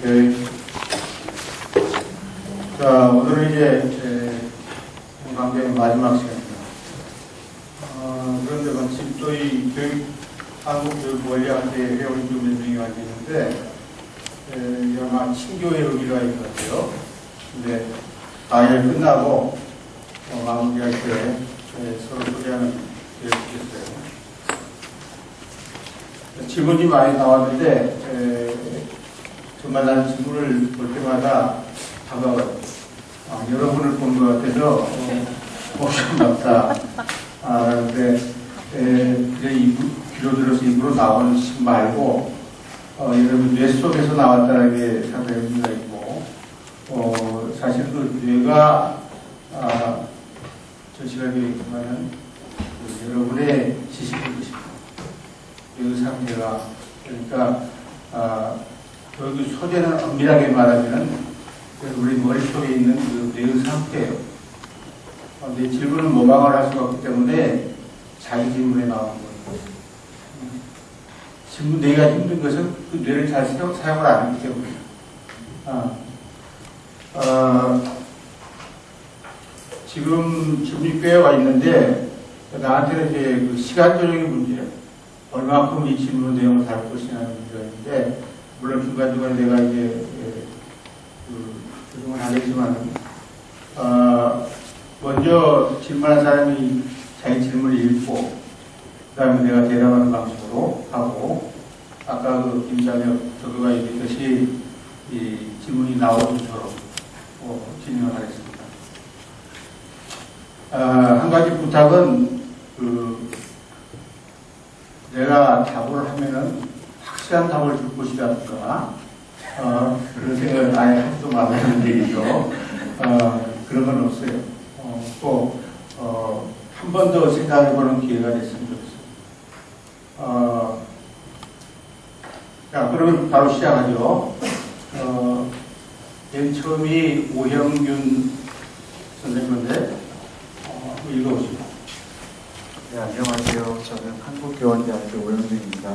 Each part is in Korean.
네. 자, 오늘은 이제 강좌의 마지막 시간입니다. 그런데 마침 또 이 한국교육원리학회 회원이 좀 몇 명이 와 있는데, 아마 친교회 여기가 있는 것 같아요. 근데 강의를 끝나고 마무리할 때 서로 소개하는 기회를 주셨어요. 질문이 많이 나왔는데, 정말 나는 질문을 볼 때마다 다가와요. 여러분을 본 것 같아서 고맙다. 근데 귀로 들어서 입으로 나오는 식 말고 여러분 뇌 속에서 나왔다는 게 상당히 의미가 있고 사실 그 뇌가 저 시간에 있지만은 여러분의 지식을 것입니다. 그 상태가 그러니까 그 소재는 엄밀하게 말하면 우리 머릿속에 있는 그 뇌의 상태예요. 내 질문은 모방을 할 수가 없기 때문에 자기 질문에 나오는 거예요. 질문 내가 힘든 것은 그 뇌를 잘 사용을 안 하기 때문에. 지금 질문이 꽤 와 있는데 나한테는 이제 그 시간적인 문제, 얼마큼 이 질문 내용을 다룰 것이냐는 문제가 있는데 물론 중간중간에 내가 이제 조정을 하겠지만 먼저 질문한 사람이 자기 질문을 읽고 그 다음에 내가 대답하는 방식으로 하고 아까 그 김장혁 저거가 얘기했듯이 이 질문이 나오는 것처럼 진행을 하겠습니다. 한 가지 부탁은 내가 답을 하면은 확실한 답을 줄 것이라든가 그런 생각을 아예 하지도 말라는 얘기죠. 그런 건 없어요. 또 한 번 더 생각해보는 기회가 됐으면 좋겠어요. 자, 그러면 바로 시작하죠. 맨 처음이 오형균 선생님인데 읽어보시죠. 네, 안녕하세요. 저는 한국교원대학교 오영준입니다.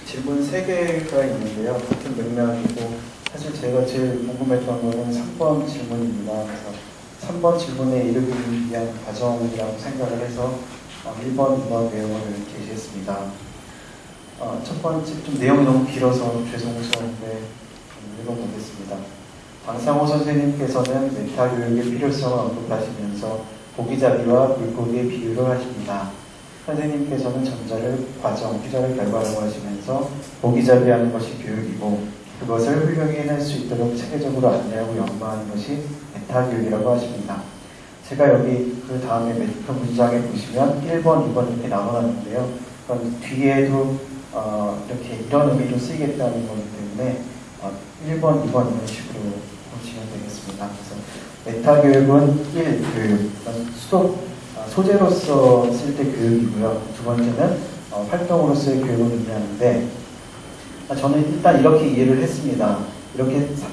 질문 3개가 있는데요. 같은 맥락이고 사실 제가 제일 궁금했던 거는 3번 질문입니다. 그래서 3번 질문에 이르기 위한 과정이라고 생각을 해서 1번, 2번 내용을 제시했습니다. 첫 번째, 좀 내용이 너무 길어서 죄송스러운데 읽어보겠습니다. 방상호 선생님께서는 메타 교육의 필요성을 언급하시면서 고기잡이와 물고기의 비유를 하십니다. 선생님께서는 전자를 과정, 후자를 결과라고 하시면서 고기잡이하는 것이 교육이고 그것을 훌륭히 해낼 수 있도록 체계적으로 안내하고 연구하는 것이 메타교육이라고 하십니다. 제가 여기 그 다음에 그 문장에 보시면 1번, 2번 이렇게 나눠놨는데요. 그럼 뒤에도 이렇게 이런 의미로 쓰이겠다는 거기 때문에 1번, 2번 이런 식으로 보시면 되겠습니다. 그래서 메타교육은 1. 교육, 소재로서 쓸 때 교육이고요. 두 번째는 활동으로서의 교육을 의미하는데 저는 일단 이렇게 이해를 했습니다.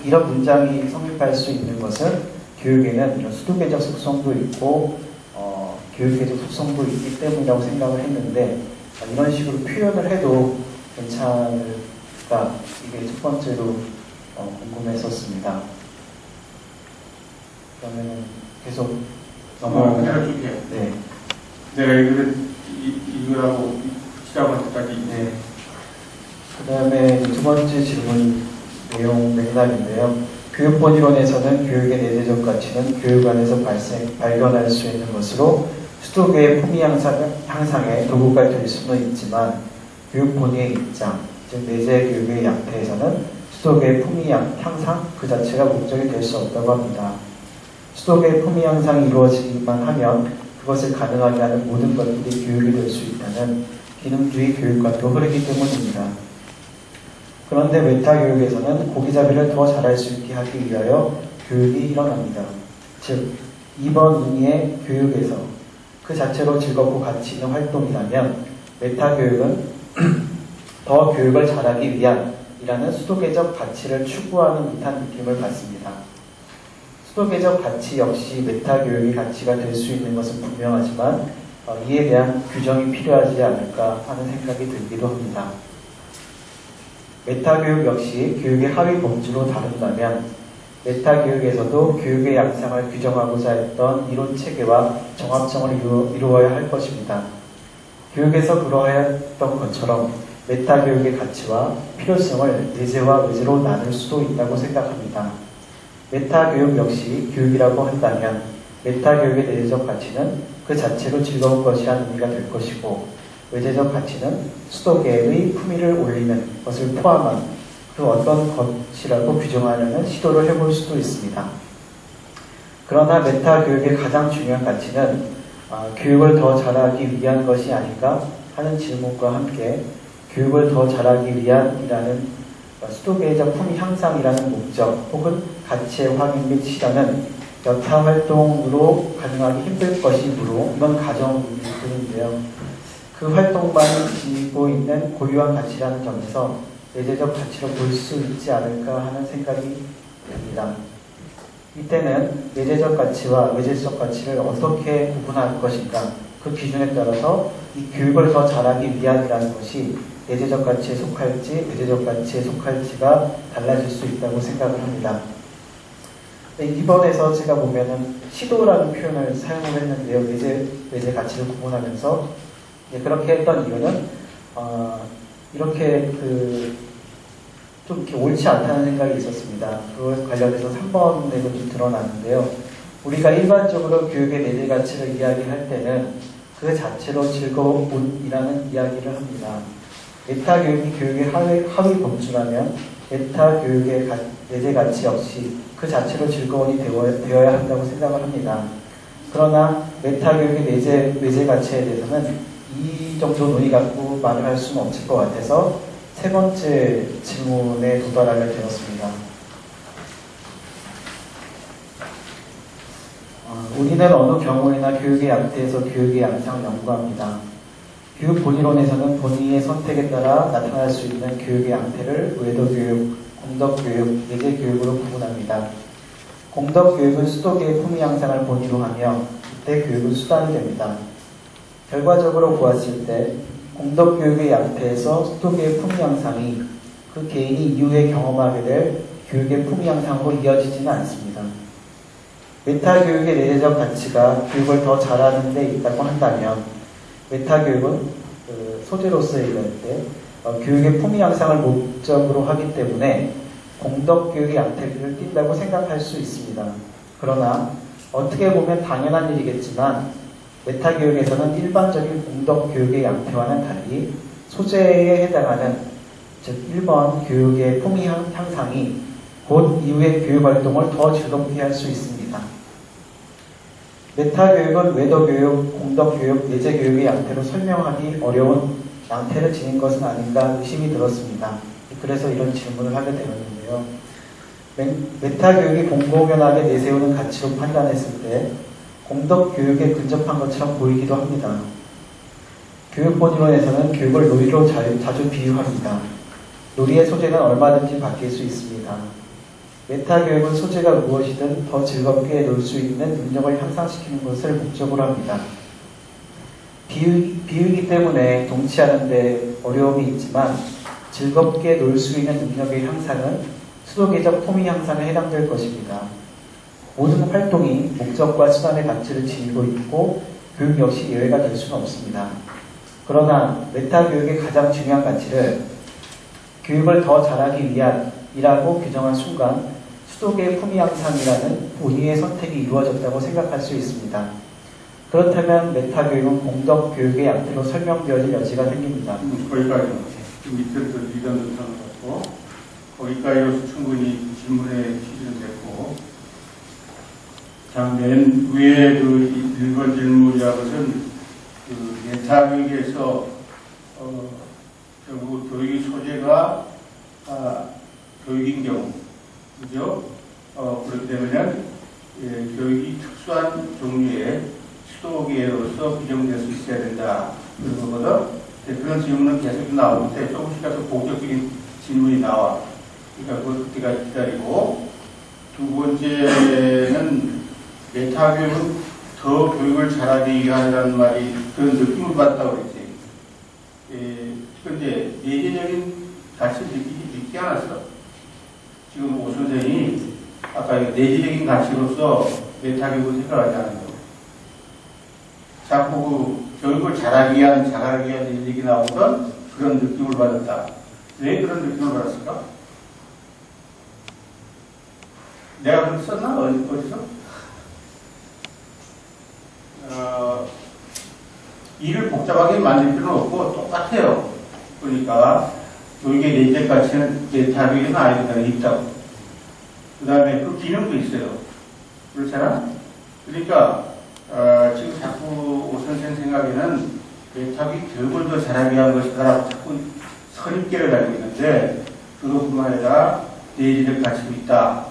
이런 문장이 성립할 수 있는 것은 교육에는 이런 수두계적 속성도 있고 교육계적 속성도 있기 때문이라고 생각을 했는데 이런 식으로 표현을 해도 괜찮을까? 이게 첫 번째로 궁금했었습니다. 그러면 계속 넘어갈게요. 네. 내가 이거라고 시작할 때까지. 네. 그 다음에 두 번째 질문 내용 맥락인데요. 교육본 이론에서는 교육의 내재적 가치는 교육 안에서 발견할 수 있는 것으로 수도계의 품위 향상에 도구가 될 수는 있지만 교육 본의의 입장, 즉 내재 교육의 양태에서는 수도계의 품위 향상 그 자체가 목적이 될 수 없다고 합니다. 수도계의 품위 향상이 이루어지기만 하면 그것을 가능하게 하는 모든 것들이 교육이 될 수 있다는 기능주의 교육관도 흐르기 때문입니다. 그런데 메타 교육에서는 고기잡이를 더 잘할 수 있게 하기 위하여 교육이 일어납니다. 즉, 2번 의미의 교육에서 그 자체로 즐겁고 가치 있는 활동이라면 메타 교육은 더 교육을 잘하기 위한 이라는 수도계적 가치를 추구하는 듯한 느낌을 받습니다. 수도계적 가치 역시 메타 교육의 가치가 될 수 있는 것은 분명하지만 이에 대한 규정이 필요하지 않을까 하는 생각이 들기도 합니다. 메타 교육 역시 교육의 하위 범주로 다룬다면 메타 교육에서도 교육의 양상을 규정하고자 했던 이론 체계와 정합성을 이루어야 할 것입니다. 교육에서 그러하였던 것처럼 메타 교육의 가치와 필요성을 내재와 외재로 나눌 수도 있다고 생각합니다. 메타 교육 역시 교육이라고 한다면 메타 교육의 내재적 가치는 그 자체로 즐거운 것이라는 의미가 될 것이고 외재적 가치는 수도계의 품위를 올리는 것을 포함한 그 어떤 것이라고 규정하려는 시도를 해볼 수도 있습니다. 그러나 메타 교육의 가장 중요한 가치는 교육을 더 잘하기 위한 것이 아닌가 하는 질문과 함께 교육을 더 잘하기 위한이라는 수도계적 품위 향상이라는 목적 혹은 가치의 확인 및 실현은 여타 활동으로 가능하기 힘들 것이므로 이건 가정인데요. 그 활동만 지니고 있는 고유한 가치라는 점에서 내재적 가치로 볼 수 있지 않을까 하는 생각이 듭니다. 이때는 내재적 가치와 외재적 가치를 어떻게 구분할 것인가 그 기준에 따라서 이 교육을 더 잘하기 위함이라는 것이 내재적 가치에 속할지 외재적 가치에 속할지가 달라질 수 있다고 생각을 합니다. 이번에서 제가 보면은 시도라는 표현을 사용을 했는데요. 외재 가치를 구분하면서 그렇게 했던 이유는 이렇게 좀 이렇게 옳지 않다는 생각이 있었습니다. 그걸 관련해서 3번에도 좀 드러났는데요. 우리가 일반적으로 교육의 내재 가치를 이야기할 때는 그 자체로 즐거움이라는 이야기를 합니다. 메타 교육이 교육의 하위 범주라면 메타 교육의 내재 가치 역시 그 자체로 즐거움이 되어야 한다고 생각을 합니다. 그러나 메타 교육의 내재 가치에 대해서는 이 정도 논의 갖고 말을 할 수는 없을 것 같아서 세 번째 질문에 도달하게 되었습니다. 우리는 어느 경우에나 교육의 양태에서 교육의 양상을 연구합니다. 교육 본이론에서는 본인의 선택에 따라 나타날 수 있는 교육의 양태를 외도교육, 공덕교육, 예제교육으로 구분합니다. 공덕교육은 수도계의 품위 양상을 본의로 하며 이때 교육은 수단이 됩니다. 결과적으로 보았을 때 공덕교육의 양태에서 수도계의 품위 양상이 그 개인이 이후에 경험하게 될 교육의 품위 양상으로 이어지지는 않습니다. 메타교육의 내재적 가치가 교육을 더 잘하는 데 있다고 한다면 메타교육은 소재로서 얘기할 때 교육의 품위 양상을 목적으로 하기 때문에 공덕교육의 양태를 띈다고 생각할 수 있습니다. 그러나 어떻게 보면 당연한 일이겠지만 메타교육에서는 일반적인 공덕교육의 양태와는 달리 소재에 해당하는 즉 1번 교육의 품위 향상이 곧 이후의 교육활동을 더 즐겁게 할 수 있습니다. 메타교육은 외도교육, 공덕교육, 예제교육의 양태로 설명하기 어려운 양태를 지닌 것은 아닌가 의심이 들었습니다. 그래서 이런 질문을 하게 되었는데요. 메타교육이 공공연하게 내세우는 가치로 판단했을 때 공덕교육에 근접한 것처럼 보이기도 합니다. 교육본이론에서는 교육을 놀이로 자주 비유합니다. 놀이의 소재는 얼마든지 바뀔 수 있습니다. 메타교육은 소재가 무엇이든 더 즐겁게 놀 수 있는 능력을 향상시키는 것을 목적으로 합니다. 비유이기 때문에 동치하는 데 어려움이 있지만 즐겁게 놀 수 있는 능력의 향상은 수도계적 품위 향상에 해당될 것입니다. 모든 활동이 목적과 수단의 가치를 지니고 있고 교육 역시 예외가 될 수는 없습니다. 그러나 메타교육의 가장 중요한 가치를 교육을 더 잘하기 위함이라고 규정한 순간 수도계의 품위 향상이라는 본인의 선택이 이루어졌다고 생각할 수 있습니다. 그렇다면 메타교육은 공덕교육의 양태로 설명되어질 여지가 생깁니다. 거기까지 밑에서 이견도 들어갔고 거기까지로서 충분히 질문의 취지는 됐고 자, 맨 위에 그 1번 질문이라는 것은 그 메타교육에서 결국 교육의 소재가 교육인 경우, 그죠? 그렇기 때문에 교육이 특수한 종류의 수도계로서 규정될 수 있어야 된다. 그런 거거든. 그런 질문은 계속 나오는데 조금씩 더 공격적인 질문이 나와. 그러니까 그때가 기다리고. 두 번째는 메타 교육은 더 교육을 잘하기 위하다는 말이 그런 느낌을 받다고 그랬지. 그런데 내재적인 가치를 느끼지 않았어. 지금 오 선생이 아까 내재적인 가치로서 메타 교육을 생각하지 않는 거. 자꾸 교육을 잘하기 위한 얘기 나오던 그런 느낌을 받았다. 왜 그런 느낌을 받았을까? 내가 그렇게 썼나? 어디서? 일을 복잡하게 만들 필요는 없고 똑같아요. 그러니까 교육의 내재 가치는 메타 교육은 아이들한테 있다고. 그 다음에 그 기능도 있어요. 그렇잖아? 그러니까 지금 자꾸 오 선생 생각에는 메타교육 교육을 더 잘하기 위한 것이다라고 자꾸 선입견을 가지고 있는데 그것뿐만 아니라 내재적 가치도 있다.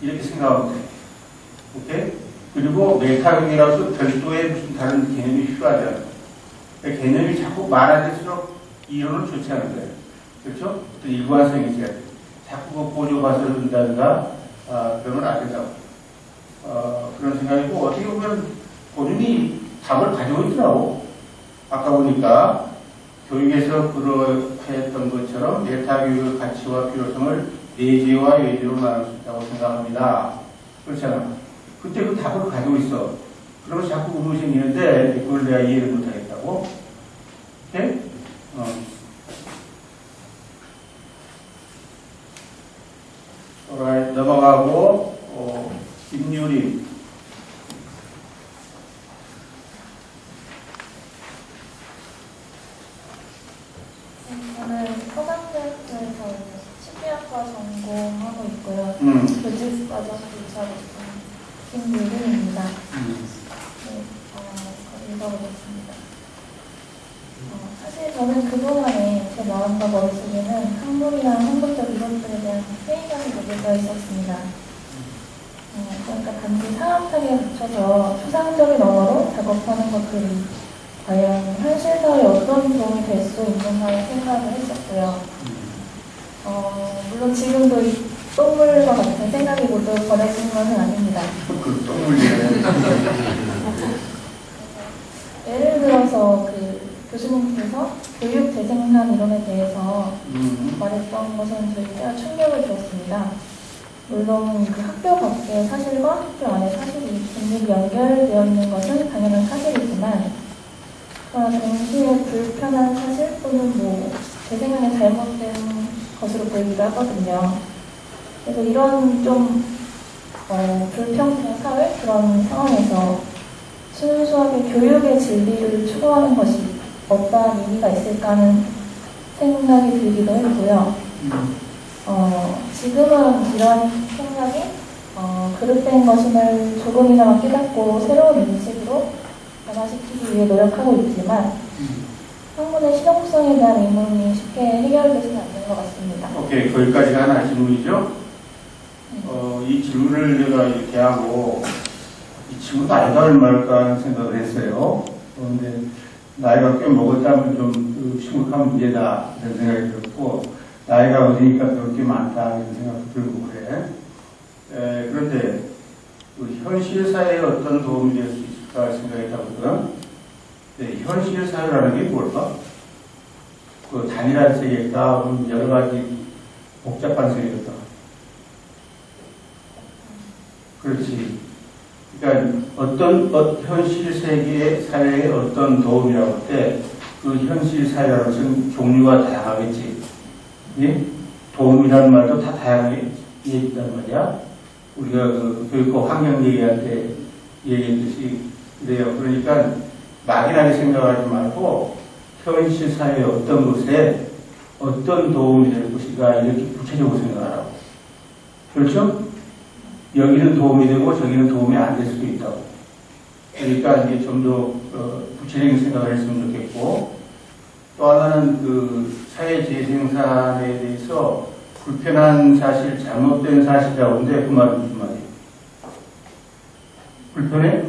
이렇게 생각하면 돼. 오케이? 그리고 메타교육이라서 별도의 무슨 다른 개념이 필요하잖아. 그러니까 개념이 자꾸 많아질수록 이론은 좋지 않은 거예요. 그렇죠? 어떤 일관성이 있어야 돼. 자꾸 그 보조가설을 준다든가 그러면 안 된다고. 그런 생각이고 어떻게 보면 본인이 답을 가지고 있더라고. 아까 보니까 교육에서 그러했던 것처럼 메타교육의 가치와 필요성을 내재와 외재로 나눌 수 있다고 생각합니다. 그렇잖아. 그때 그 답을 가지고 있어. 그러면 자꾸 의문이 생기는데 그걸 내가 이해를 못하겠다고. 오케이? 넘어가고 김유리. 저는 서강대학교에서 심리학과 전공하고 있고요. 교직과정 교차로 김유리입니다. 네, 읽어보겠습니다. 사실 저는 그동안에 제 마음과 머릿속에는 학문이나 한국적 이론들에 대한 회의감이 녹여져 있었습니다. 그러니까 단지 사업하기에 맞춰서 추상적인 언어로 작업하는 것들이 과연 현실사회에 어떤 도움이 될 수 있는가를 생각을 했었고요. 물론 지금도 이 똥물과 같은 생각이 모두 버려진 것은 아닙니다. 예를 들어서 교수님께서 교육 재생산 이론에 대해서 말했던 것은 저희가 충격을 주었습니다. 물론 그 학교 밖의 사실과 학교 안의 사실이 긴밀히 연결되어 있는 것은 당연한 사실이지만 동시에 불편한 사실 또는 재생산이 잘못된 것으로 보이기도 하거든요. 그래서 이런 좀 불평등 사회 그런 상황에서 순수하게 교육의 진리를 추구하는 것이 어떠한 의미가 있을까 하는 생각이 들기도 했고요. 지금은 이런 생각이 그릇된 것임을 조금이나마 깨닫고 새로운 인식으로 변화시키기 위해 노력하고 있지만 학문의 실용성에 대한 의문이 쉽게 해결되지는 않는 것 같습니다. 오케이, 거기까지가 하나의 질문이죠. 이 질문을 내가 이렇게 하고 이 친구도 아이가 얼마일까 하는 생각을 했어요. 그런데 나이가 꽤 먹었다면 좀 심각한 문제다 이런 생각이 들었고 나이가 어리니까 배울 게 많다 이런 생각도 들고 그래. 그런데 현실 사회에 어떤 도움이 될 수 있을까 생각이 들거든. 현실 사회라는 게 뭘까? 그 단일한 세계일까? 여러 가지 복잡한 세계일까? 그렇지. 그러니까 현실 세계 사회에 어떤 도움이라고 할 때 그 현실 사회라는 것은 종류가 다양하겠지. 예? 도움이라는 말도 다 다양하게 이해된단 말이야. 우리가 그 교육과 환경 얘기할 때 얘기했듯이 그래요. 그러니까 막연하게 생각하지 말고 현실 사회의 어떤 곳에 어떤 도움이 될 것인가 이렇게 구체적으로 생각하라고. 그렇죠? 여기는 도움이 되고 저기는 도움이 안 될 수도 있다고. 그러니까 이게 좀 더 구체적인 생각을 했으면 좋겠고 또 하나는 그 사회 재생산에 대해서 불편한 사실, 잘못된 사실 가운데 그 말은 무슨 말이에요? 불편해?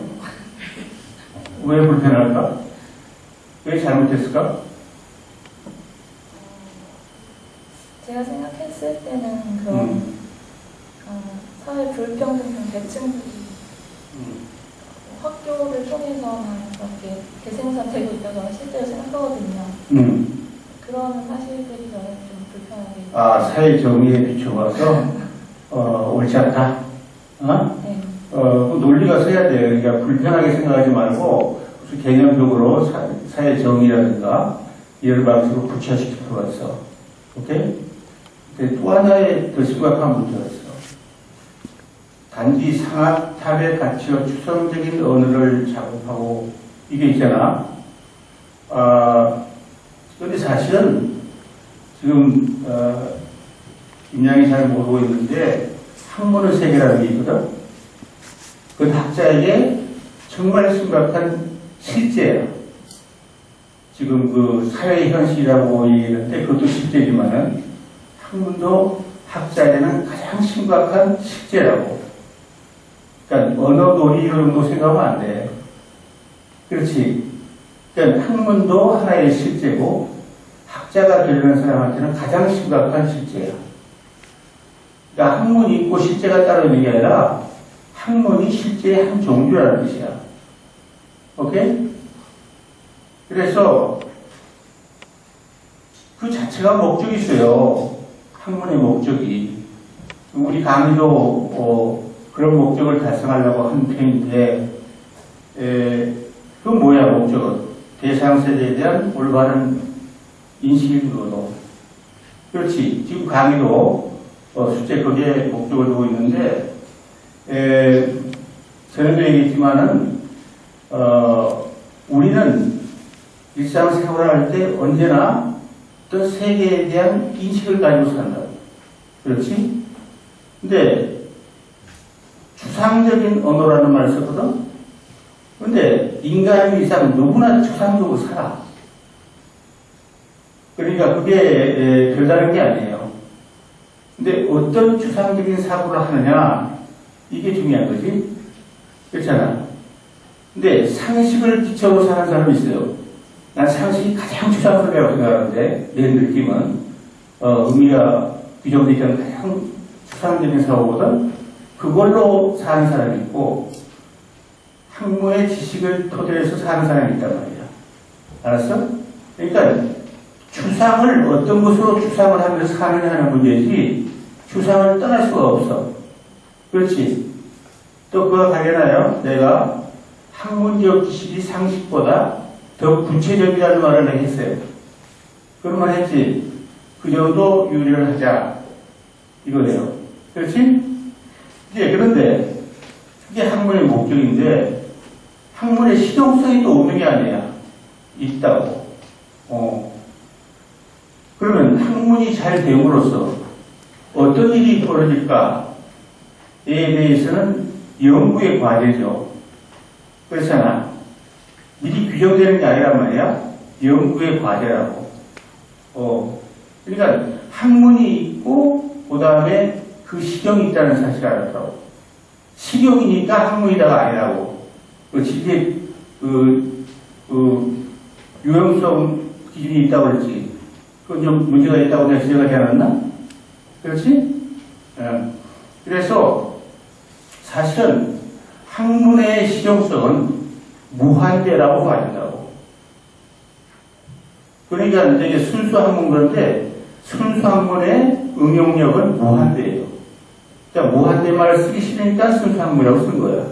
왜 불편할까? 왜 잘못했을까? 제가 생각했을 때는 그런 사회 불평등 계층들이 학교를 통해서만 그렇게 재생산되고 있다고 저는 실제로 생각하거든요. 그런 사실들이 저는 좀 불편하게. 아, 사회 정의에 비춰봐서 옳지 않다. 네. 그 논리가 서야 돼요. 그러니까 불편하게 생각하지 말고 무슨 개념적으로 사회 정의라든가 이런 방식으로 구체화시켜 들어갔어. 오케이? 근데 또 하나의 더 심각한 문제가 있어. 단지 상하탑의 가치와 추상적인 언어를 작업하고 이게 있잖아. 근데 사실은 지금 김양이 잘 모르고 있는데 학문의 세계라는 게 있거든. 그 학자에게 정말 심각한 실제야. 지금 그 사회 현실이라고 얘기하는데 그것도 실제지만은 학문도 학자에게는 가장 심각한 실제라고. 그러니까 언어 놀이 이런 거 생각하면 안 돼. 그렇지. 그러니까 학문도 하나의 실제고 학자가 되려는 사람한테는 가장 심각한 실제야. 그러니까 학문이 있고 실제가 따로 있는 게 아니라 학문이 실제의 한 종류라는 뜻이야. 오케이? 그래서 그 자체가 목적이 있어요. 학문의 목적이. 우리 강의도 그런 목적을 달성하려고 한 편인데 그건 뭐야 목적은? 대상 세대에 대한 올바른 인식이 들어도. 그렇지. 지금 강의도 실제 거기에 목적을 두고 있는데 전에도 얘기했지만은 우리는 일상생활을 할 때 언제나 어떤 세계에 대한 인식을 가지고 산다고. 그렇지? 근데 추상적인 언어라는 말을 썼거든? 근데 인간은 이상 누구나 추상적으로 살아. 그러니까 그게 별다른 게 아니에요. 근데 어떤 추상적인 사고를 하느냐, 이게 중요한 거지. 그렇잖아. 근데 상식을 기초로 사는 사람이 있어요. 난 상식이 가장 추상적이라고 생각하는데, 내 느낌은, 의미가 규정되지 않은 가장 추상적인 사고거든. 그걸로 사는 사람이 있고, 학문의 지식을 토대로 해서 사는 사람이 있단 말이야. 알았어? 그러니까, 추상을 어떤 것으로 추상을 하면서 사느냐 하는 문제지, 추상을 떠날 수가 없어. 그렇지? 또 그와 관련하여 내가 학문적 지식이 상식보다 더 구체적이라는 말을 했어요. 그런 말 했지. 그 정도 유리를 하자. 이거예요. 그렇지? 이제 그런데 그게 학문의 목적인데 학문의 실용성이 또 없는 게 아니야. 있다고. 그러면 학문이 잘 됨으로써 어떤 일이 벌어질까에 대해서는 연구의 과제죠. 그렇잖아. 미리 규정되는 게 아니란 말이야. 연구의 과제라고. 그러니까 학문이 있고 그 다음에 그 식용이 있다는 사실을 알았다고. 식용이니까 학문이다가 아니라고. 이게 유형성 기준이 있다고 그랬지. 그건 좀 문제가 있다고 내가 지적하지 않았나? 그렇지? 그래서 사실은 학문의 실용성은 무한대라고 말한다고. 그러니까 이게 순수 학문 그런데 순수 학문의 응용력은 무한대예요. 그러니까 무한대 말을 쓰기 싫으니까 순수 학문이라고 쓴 거야.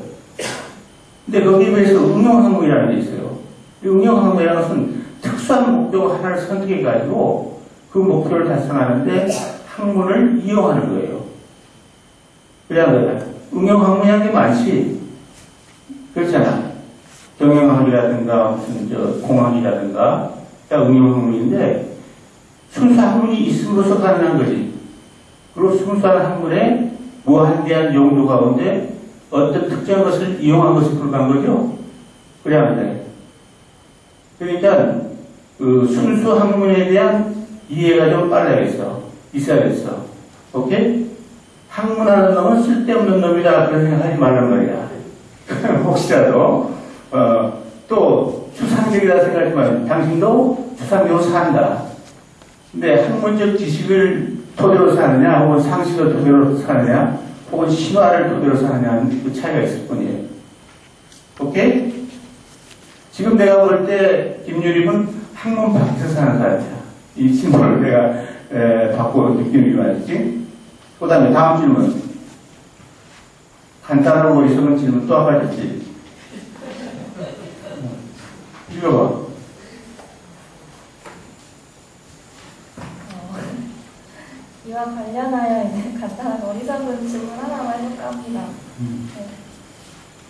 근데 거기에 비해서 응용 학문이라는 게 있어요. 이 응용 학문이라는 것은 특수한 목표 하나를 선택해가지고 그 목표를 달성하는데 학문을 이용하는 거예요. 그래야 응용 학문이라는 게 많지. 그렇잖아. 경영학이라든가 무슨 공학이라든가 응용 학문인데 순수 학문이 있음으로써 가능한 거지. 그리고 순수한 학문의 무한대한 용도 가운데 어떤 특정한 것을 이용한 것이 불가한 거죠. 그래야 돼. 그러니까 그 순수 학문에 대한 이해가 좀 빨라야겠어. 있어야겠어. 오케이? 학문하는 놈은 쓸데없는 놈이다. 그런 생각하지 말란 말이야. 혹시라도, 또, 추상적이다 생각하지 말고, 당신도 추상적으로 산다. 근데 학문적 지식을 토대로 사느냐, 혹은 상식을 토대로 사느냐, 혹은 신화를 토대로 사느냐는 그 차이가 있을 뿐이에요. 오케이? 지금 내가 볼 때, 김유림은 학문 밖에서 사는 사람이야. 이 신호를 내가 받고 느낌이 맞지? 그 다음에 다음 질문. 간단하고 어리석은 질문 또 한 가지 있지. 읽어봐. 이와 관련하여 이제 간단한 어리석은 질문 하나만 해볼까 합니다. 네.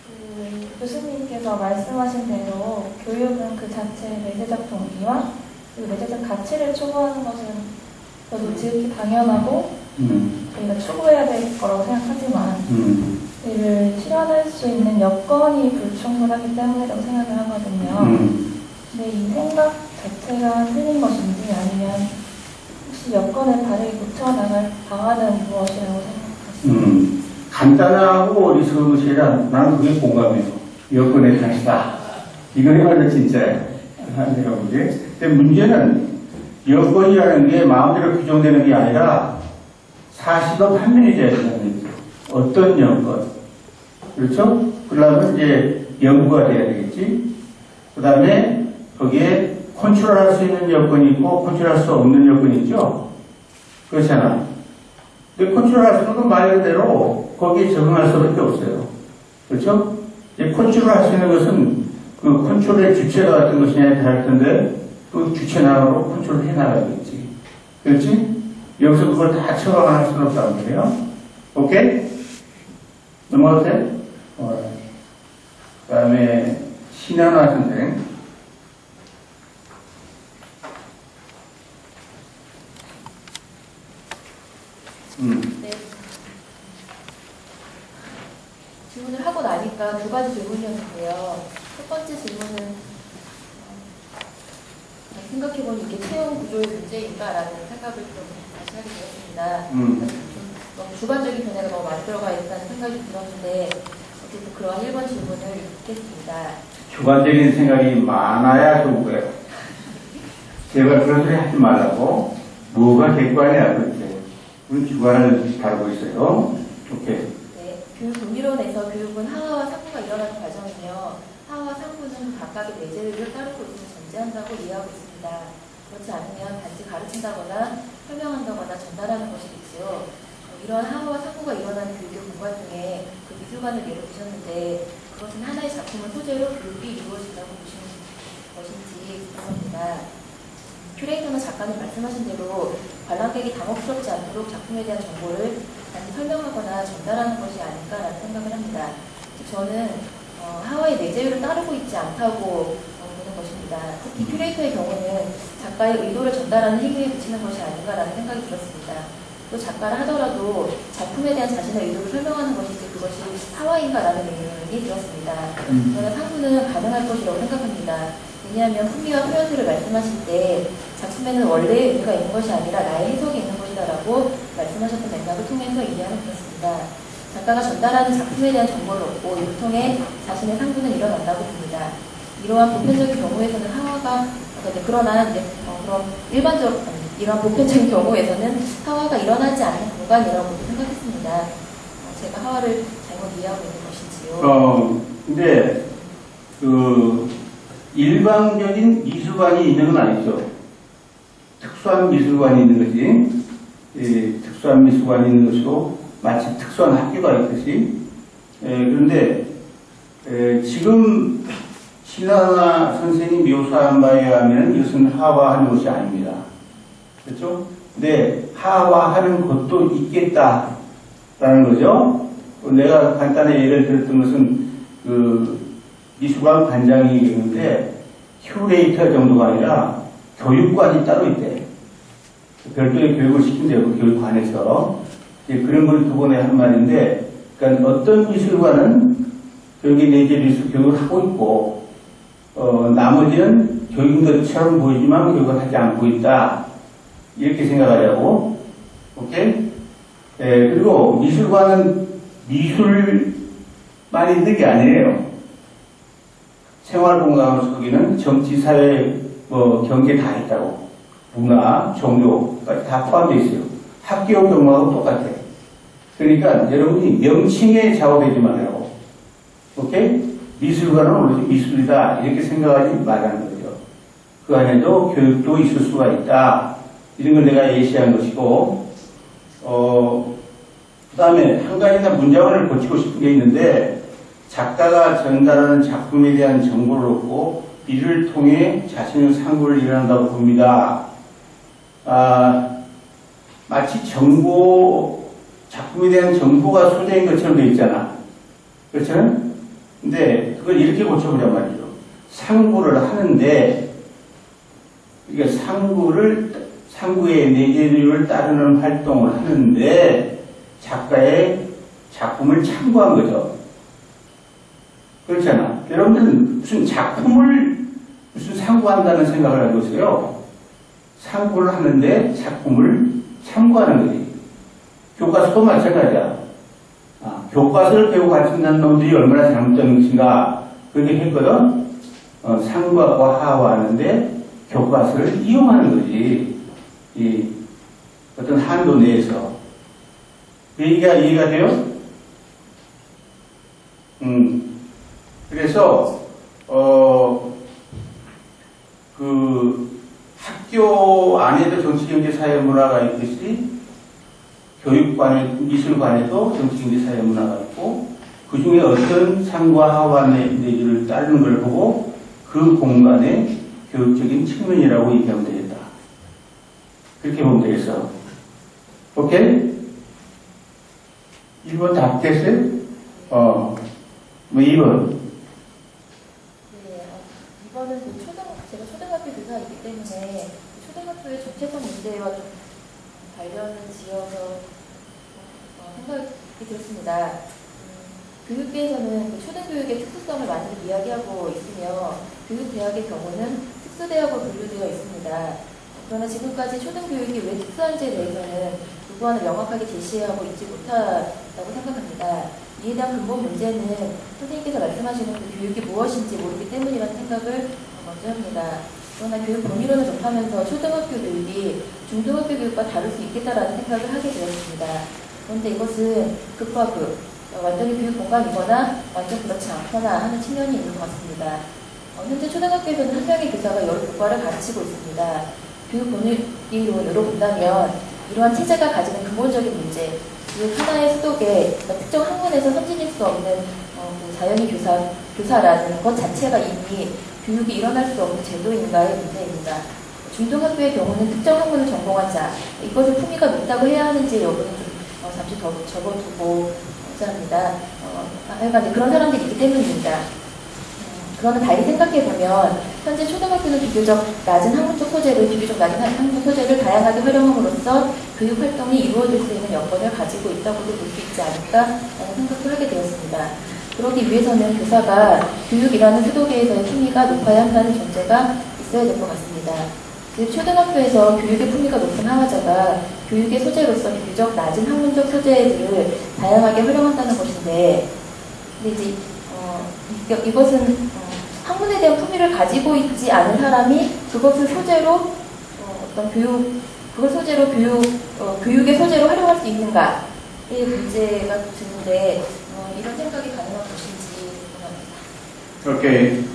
그 교수님께서 말씀하신 대로 교육은 그 자체의 내재적 동기와 그리고 내재적 가치를 추구하는 것은 저도 지극히 당연하고 저희가 추구해야 될 거라고 생각하지만 이를 실현할 수 있는 여건이 불충분하기 때문이라고 생각을 하거든요. 근데 이 생각 자체가 틀린 것인지 아니면 혹시 여건을 바르게 고쳐나갈 방안은 무엇이라고 생각하십니까? 간단하고 어리석은 것이 아니라 나는 그게 공감해요. 여건의 탓이다. 이거야말로 진짜예요. 내가 보기에. 근데 문제는 여건이라는 게 마음대로 규정되는 게 아니라 사실과 판명이 돼야 된다는 얘기죠. 어떤 여건. 그렇죠? 그러려면 이제 연구가 돼야 되겠지. 그 다음에 거기에 컨트롤할 수 있는 여건이 있고 컨트롤할 수 없는 여건이 있죠. 그렇잖아. 근데 컨트롤할 수 있는 건 말 그대로 거기에 적응할 수밖에 없어요. 그렇죠? 컨트롤할 수 있는 것은 그 컨트롤의 주체가 어떤 것이냐에 따를 텐데 그 주체 나가로 컨트롤을 해나가겠지. 그렇지? 여기서 그걸 다 처방할 수는 없다는 거예요. 오케이? 넘어가도 돼? 그 다음에 신한화 선생. 네. 질문을 하고 나니까 두 가지 질문이었는데요. 첫 번째 질문은 생각해보니 이게 채용 구조의 문제인가라는 생각을 좀 다시 하게 되었습니다. 좀 너무 주관적인 변화가 너무 많이 들어가 있다는 생각이 들었는데 어쨌든 그러한 1번 질문을 듣겠습니다. 주관적인 생각이 많아야 좋은 거예요. 제발 그런 소리 하지 말라고. 뭐가 객관이야 그렇게. 우리 주관을 다루고 있어요. 오케이. 네, 교육 논리론에서 교육은 하와와 상부가 일어나는 과정이며 하와와 상부는 각각의 내재를 따르고 있음을 전제한다고 이해하고 있습니다. 그렇지 않으면 단지 가르친다거나 설명한다거나 전달하는 것이겠지요. 이러한 하와와 상부가 일어나는 교육의 공간 중에 그 미술관을 예로 드셨는데 그것은 하나의 작품을 소재로 교육이 이루어진다고 보시는 것인지 궁금합니다. 큐레이터나 작가님 말씀하신 대로 관람객이 당혹스럽지 않도록 작품에 대한 정보를 단지 설명하거나 전달하는 것이 아닐까라는 생각을 합니다. 저는 하와의 내재율을 따르고 있지 않다고 보는 것입니다. 특히 큐레이터의 경우는 작가의 의도를 전달하는 행위에 그치는 것이 아닌가라는 생각이 들었습니다. 또 작가를 하더라도 작품에 대한 자신의 의도를 설명하는 것이지 그것이 하와인가라는 의문이 들었습니다. 저는 상부는 가능할 것이라고 생각합니다. 왜냐하면 풍미와 표현들을 말씀하실 때 작품에는 원래의 의미가 있는 것이 아니라 나의 해석이 있는 것이다라고 말씀하셨던 맥락을 통해서 이해하면 그렇습니다. 작가가 전달하는 작품에 대한 정보를 얻고 이를 통해 자신의 상부는 일어난다고 봅니다. 이러한 보편적인 경우에서는 하와가 그러나 그럼 이러한 보편적인 경우에서는 하와가 일어나지 않는 공간이라고 생각했습니다. 제가 하와를 잘못 이해하고 있는 것인지요? 근데 일방적인 미술관이 있는 건 아니죠. 특수한 미술관이 있는 거지. 특수한 미술관이 있는 것이고 마치 특수한 학교가 있듯이. 그런데 지금 신한화 선생이 묘사한 바에 의하면 이것은 하와하는 것이 아닙니다. 그렇죠? 근데 하와하는 것도 있겠다라는 거죠. 내가 간단히 예를 들었던 것은 미술관 관장이 있는데 큐레이터 정도가 아니라 교육관이 따로 있대. 별도의 교육을 시킨대요. 그 교육관에서. 그런 걸 두 번에 한 말인데, 그러니까 어떤 미술관은 교육에 내재해서 교육을 하고 있고, 나머지는 교육인 것처럼 보이지만 교육을 하지 않고 있다. 이렇게 생각하자고. 오케이? 그리고 미술관은 미술만 있는 게 아니에요. 생활공간으로 거기는 정치, 사회, 경제 다 있다고. 문화, 종교까지 다 포함되어 있어요. 학교 경우하고 똑같아요. 그러니까 여러분이 명칭에 좌우되지 말라고. 오케이? 미술관은 오로지 미술이다. 이렇게 생각하지 말라는 거죠. 그 안에도 교육도 있을 수가 있다. 이런 걸 내가 예시한 것이고, 그 다음에 한 가지나 문장을 고치고 싶은 게 있는데, 작가가 전달하는 작품에 대한 정보를 얻고, 이를 통해 자신의 상고를 일어난다고 봅니다. 마치 작품에 대한 정보가 소재인 것처럼 되어 있잖아. 그렇잖아요? 근데 그걸 이렇게 고쳐보란 말이죠. 상고를 하는데, 그러니까 상고의 내재를 따르는 활동을 하는데, 작가의 작품을 참고한 거죠. 그렇잖아. 여러분들은 무슨 작품을 상고한다는 생각을 알고 있어요. 상고를 하는데 작품을 참고하는 거지. 교과서도 마찬가지야. 교과서를 배우고 가르친다는 놈들이 얼마나 잘못된 것인가. 그렇게 했거든. 상고하고 하하하는데 교과서를 이용하는 거지. 이 어떤 한도 내에서. 그 얘기가 이해가 돼요? 그래서 그 학교 안에도 정치, 경제, 사회, 문화가 있듯이 교육관에, 미술관에도 정치, 경제, 사회, 문화가 있고 그 중에 어떤 상과 하와 내지를 따르는 걸 보고 그 공간의 교육적인 측면이라고 얘기하면 되겠다. 그렇게 보면 되겠어. 오케이? 1번 다 됐어요? 2번. 이번은 제가 초등학교 교사이기 때문에 초등학교의 정체성 문제와 좀 관련을 지어서 생각이 들었습니다. 교육계에서는 초등교육의 특수성을 많이 이야기하고 있으며 교육대학의 경우는 특수대학으로 분류되어 있습니다. 그러나 지금까지 초등교육이 왜 특수한지에 대해서는 누구 하나 명확하게 제시하고 있지 못하다고 생각합니다. 이에 대한 근본 문제는 선생님께서 말씀하시는 그 교육이 무엇인지 모르기 때문이라는 생각을 먼저 합니다. 그러나 교육 본이론을 접하면서 초등학교 교육이 중등학교 교육과 다를 수 있겠다라는 생각을 하게 되었습니다. 그런데 이것은 극과 극, 완전히 교육 공간이거나 완전 그렇지 않거나 하는 측면이 있는 것 같습니다. 현재 초등학교에서는 한 명의 교사가 여러 교과를 가르치고 있습니다. 교육 본이론으로 본다면 이러한 체제가 가지는 근본적인 문제, 그 하나의 수독에 특정 학문에서 선진일 수 없는 자연의 교사라는 것 자체가 이미 교육이 일어날 수 없는 제도인가의 문제입니다. 중등학교의 경우는 특정 학문을 전공한 자, 이것을 품위가 높다고 해야 하는지 여부는 좀 잠시 더 적어두고 합니다. 하여간 그런 사람들이 있기 때문입니다. 그러나 달리 생각해보면 현재 초등학교는 비교적 낮은 학문적 소재를 다양하게 활용함으로써 교육 활동이 이루어질 수 있는 여건을 가지고 있다고도 볼 수 있지 않을까라는 생각을 하게 되었습니다. 그러기 위해서는 교사가 교육이라는 수도계에서의 품위가 높아야 한다는 존재가 있어야 될 것 같습니다. 즉 초등학교에서 교육의 품위가 높은 하와자가 교육의 소재로서 비교적 낮은 학문적 소재들을 다양하게 활용한다는 것인데, 근데 이제 이것은 학문에 대한 품위를 가지고 있지 않은 사람이 그것을 소재로 교육의 소재로 활용할 수 있는가의 문제가 드는데 이런 생각이 가능한 것인지 궁금합니다. 오케이.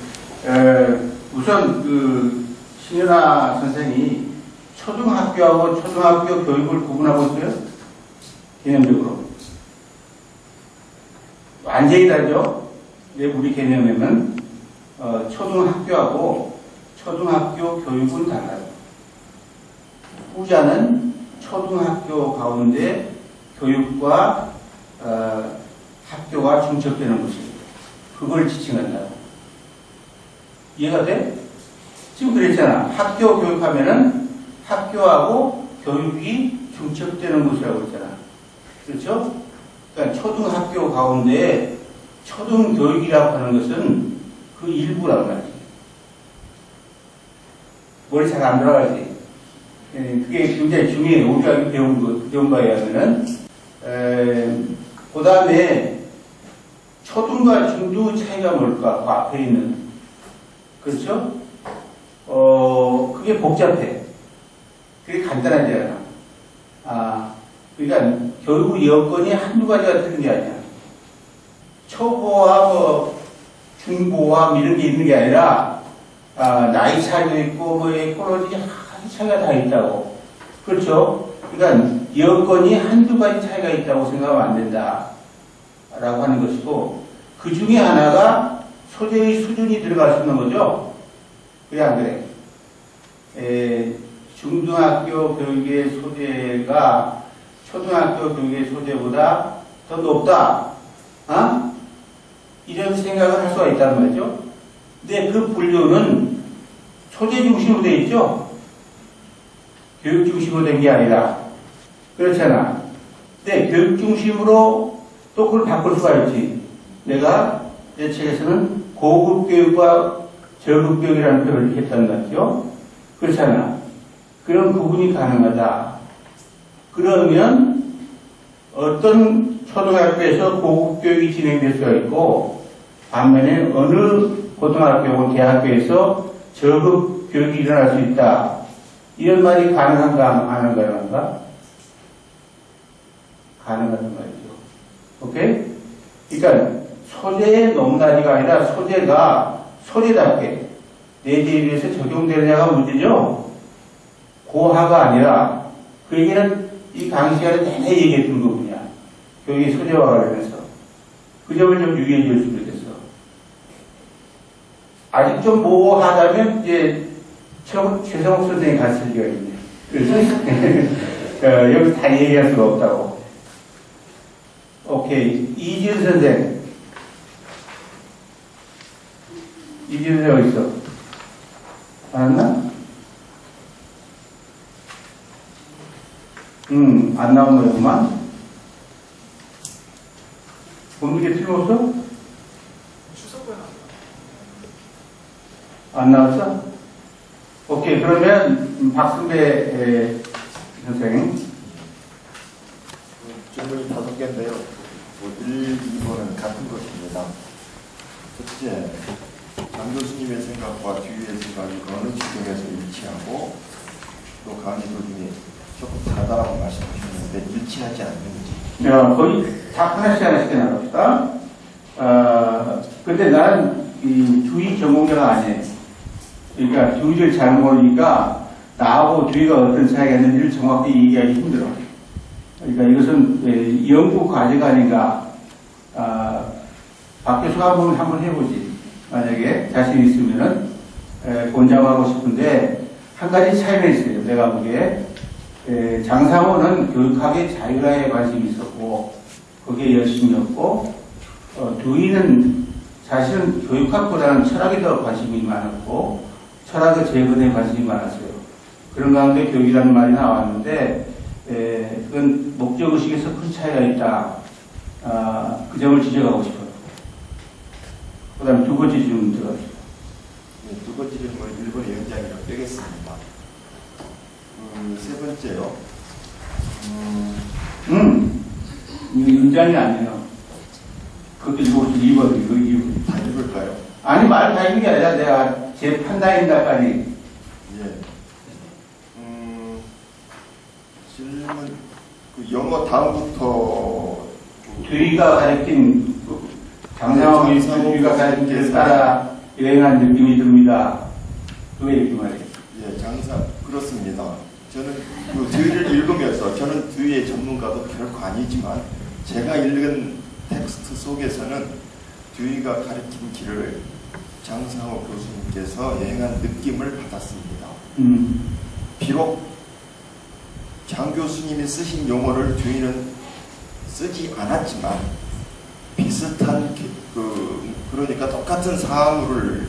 우선 신현아 선생이 초등학교하고 초등학교 교육을 구분하고 있어요? 개념적으로. 완전히 다르죠? 우리 개념에는 초등학교하고 초등학교 교육은 달라요. 후자는 초등학교 가운데 교육과 학교가 중첩되는 것입니다. 그걸 지칭한다고. 이해가 돼? 지금 그랬잖아. 학교 교육하면은 학교하고 교육이 중첩되는 것이라고 했잖아. 그렇죠? 그러니까 초등학교 가운데 초등교육이라고 하는 것은 그 일부란 말이지. 머리 잘 안 돌아가지. 그게 굉장히 중요해요. 우리가 배운 바에 하면은 그 다음에 초등과 중도 차이가 뭘까? 그 앞에 있는. 그렇죠? 그게 복잡해. 그게 간단하지 않아. 그러니까 결국 여건이 한두 가지가 되는 게 아니야. 초보와 뭐 중보와 이런 게 있는 게 아니라 나이 차이도 있고 뭐 에코로지 차이가 다 있다고. 그렇죠? 그러니까 여건이 한두 가지 차이가 있다고 생각하면 안 된다 라고 하는 것이고, 그 중에 하나가 소재의 수준이 들어갈 수 있는 거죠. 그래 안 그래? 중등학교 교육의 소재가 초등학교 교육의 소재보다 더 높다, 이런 생각을 할 수가 있다는 말이죠. 근데 그 분류는 소재 중심으로 되어 있죠. 교육 중심으로 된 게 아니라. 그렇잖아. 근데 교육 중심으로 또 그걸 바꿀 수가 있지. 내가 내 책에서는 고급 교육과 저급 교육이라는 표현을 이렇게 했다는 거죠. 그렇잖아. 그런 구분이 가능하다. 그러면 어떤 초등학교에서 고급 교육이 진행될 수가 있고, 반면에 어느 고등학교 혹은 대학교에서 저급 교육이 일어날 수 있다. 이런 말이 가능한가, 안 가능한가? 가능하단 말이죠. 오케이? 그러니까 소재의 높낮이가 아니라 소재가 소재답게 내재에 비해서 적용되느냐가 문제죠. 고하가 아니라, 그 얘기는 이 강의 시간에 내내 얘기했던 거군요. 교육의 소재와 관련해서. 그 점을 좀 유의해 주셨으면 좋겠어. 아직 좀 모호하다면 이제 최성욱 선생님이 가르칠 리가 있네. 그래서 여기 다 얘기할 수가 없다고. 오케이. 이지은 선생. 이지은 선생 어디 있어? 안 왔나? 안 나온 거구만. 보는 게 틀림없어? 안 나왔어? 오케이. 그러면 박승배 선생. 질문이 5개인데요. 1, 2번은 같은 것입니다. 첫째, 장 교수님의 생각과 뒤의 생각이 어느 지점에서 일치하고, 또 강의 도중에 조금 다르다고 말씀하셨는데 일치하지 않는지. 거의 다 하나씩 나갑시다. 근데 나는 이 주의 전공자가 아니에요. 그러니까 주의를 잘 모르니까 나하고 주의가 어떤 차이가 있는지를 정확히 얘기하기 힘들어. 그러니까 이것은 연구 과제가 아닌가. 박 교수가 한번 해보지. 만약에 자신 있으면은 권장하고 싶은데 한 가지 차이가 있어요. 내가 보기에 장상호는 교육학의 자율화에 관심이 있었고 거기에 열심히 했고, 두이는 사실은 교육학보다는 철학에 더 관심이 많았고 철학의 재건에 관심이 많았어요. 그런 가운데 교육이라는 말이 나왔는데 그건 목적의식에서 큰 차이가 있다. 그 점을 지적하고 싶어요. 그 다음에 두 번째 질문 들어가겠습니다. 네, 두 번째 질문은 1번의 연장이라고 빼겠습니다. 세 번째요. 이게 연장이 아니에요. 그것도 읽어보시죠. 2번, 이거 2번. 다 읽을까요? 아니, 말 다 읽는 게 아니라 내가 제 판단인다까지. 예. 질문, 영어 다음부터. 주의가 가리킨, 장상호 교수 주의가 가리킨 길을 따라 여행한 느낌이 듭니다. 왜 이렇게 말이에요? 예, 그렇습니다. 저는 그 뒤를 읽으면서, 저는 뒤의 전문가도 결코 아니지만, 제가 읽은 텍스트 속에서는 뒤가 가리킨 길을 장상호 교수님께서 여행한 느낌을 받았습니다. 비록 장 교수님이 쓰신 용어를 뒤는 쓰지 않았지만 비슷한 그러니까 똑같은 사물이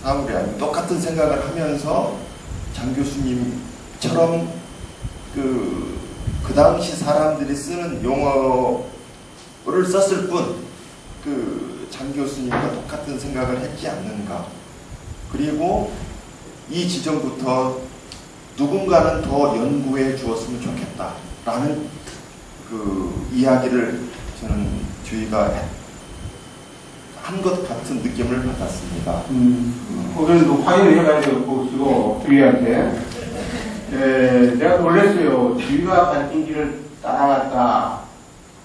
아니고 똑같은 생각을 하면서 장 교수님처럼 그 당시 사람들이 쓰는 용어를 썼을 뿐 장 교수님과 똑같은 생각을 했지 않는가. 그리고 이 지점부터 누군가는 더 연구해 주었으면 좋겠다라는 그 이야기를 저는 주의가 한 것 같은 느낌을 받았습니다. 그건 확인해가야 되고 보시고 주위한테 내가 놀랐어요. 주위가 같은 길을 따라갔다.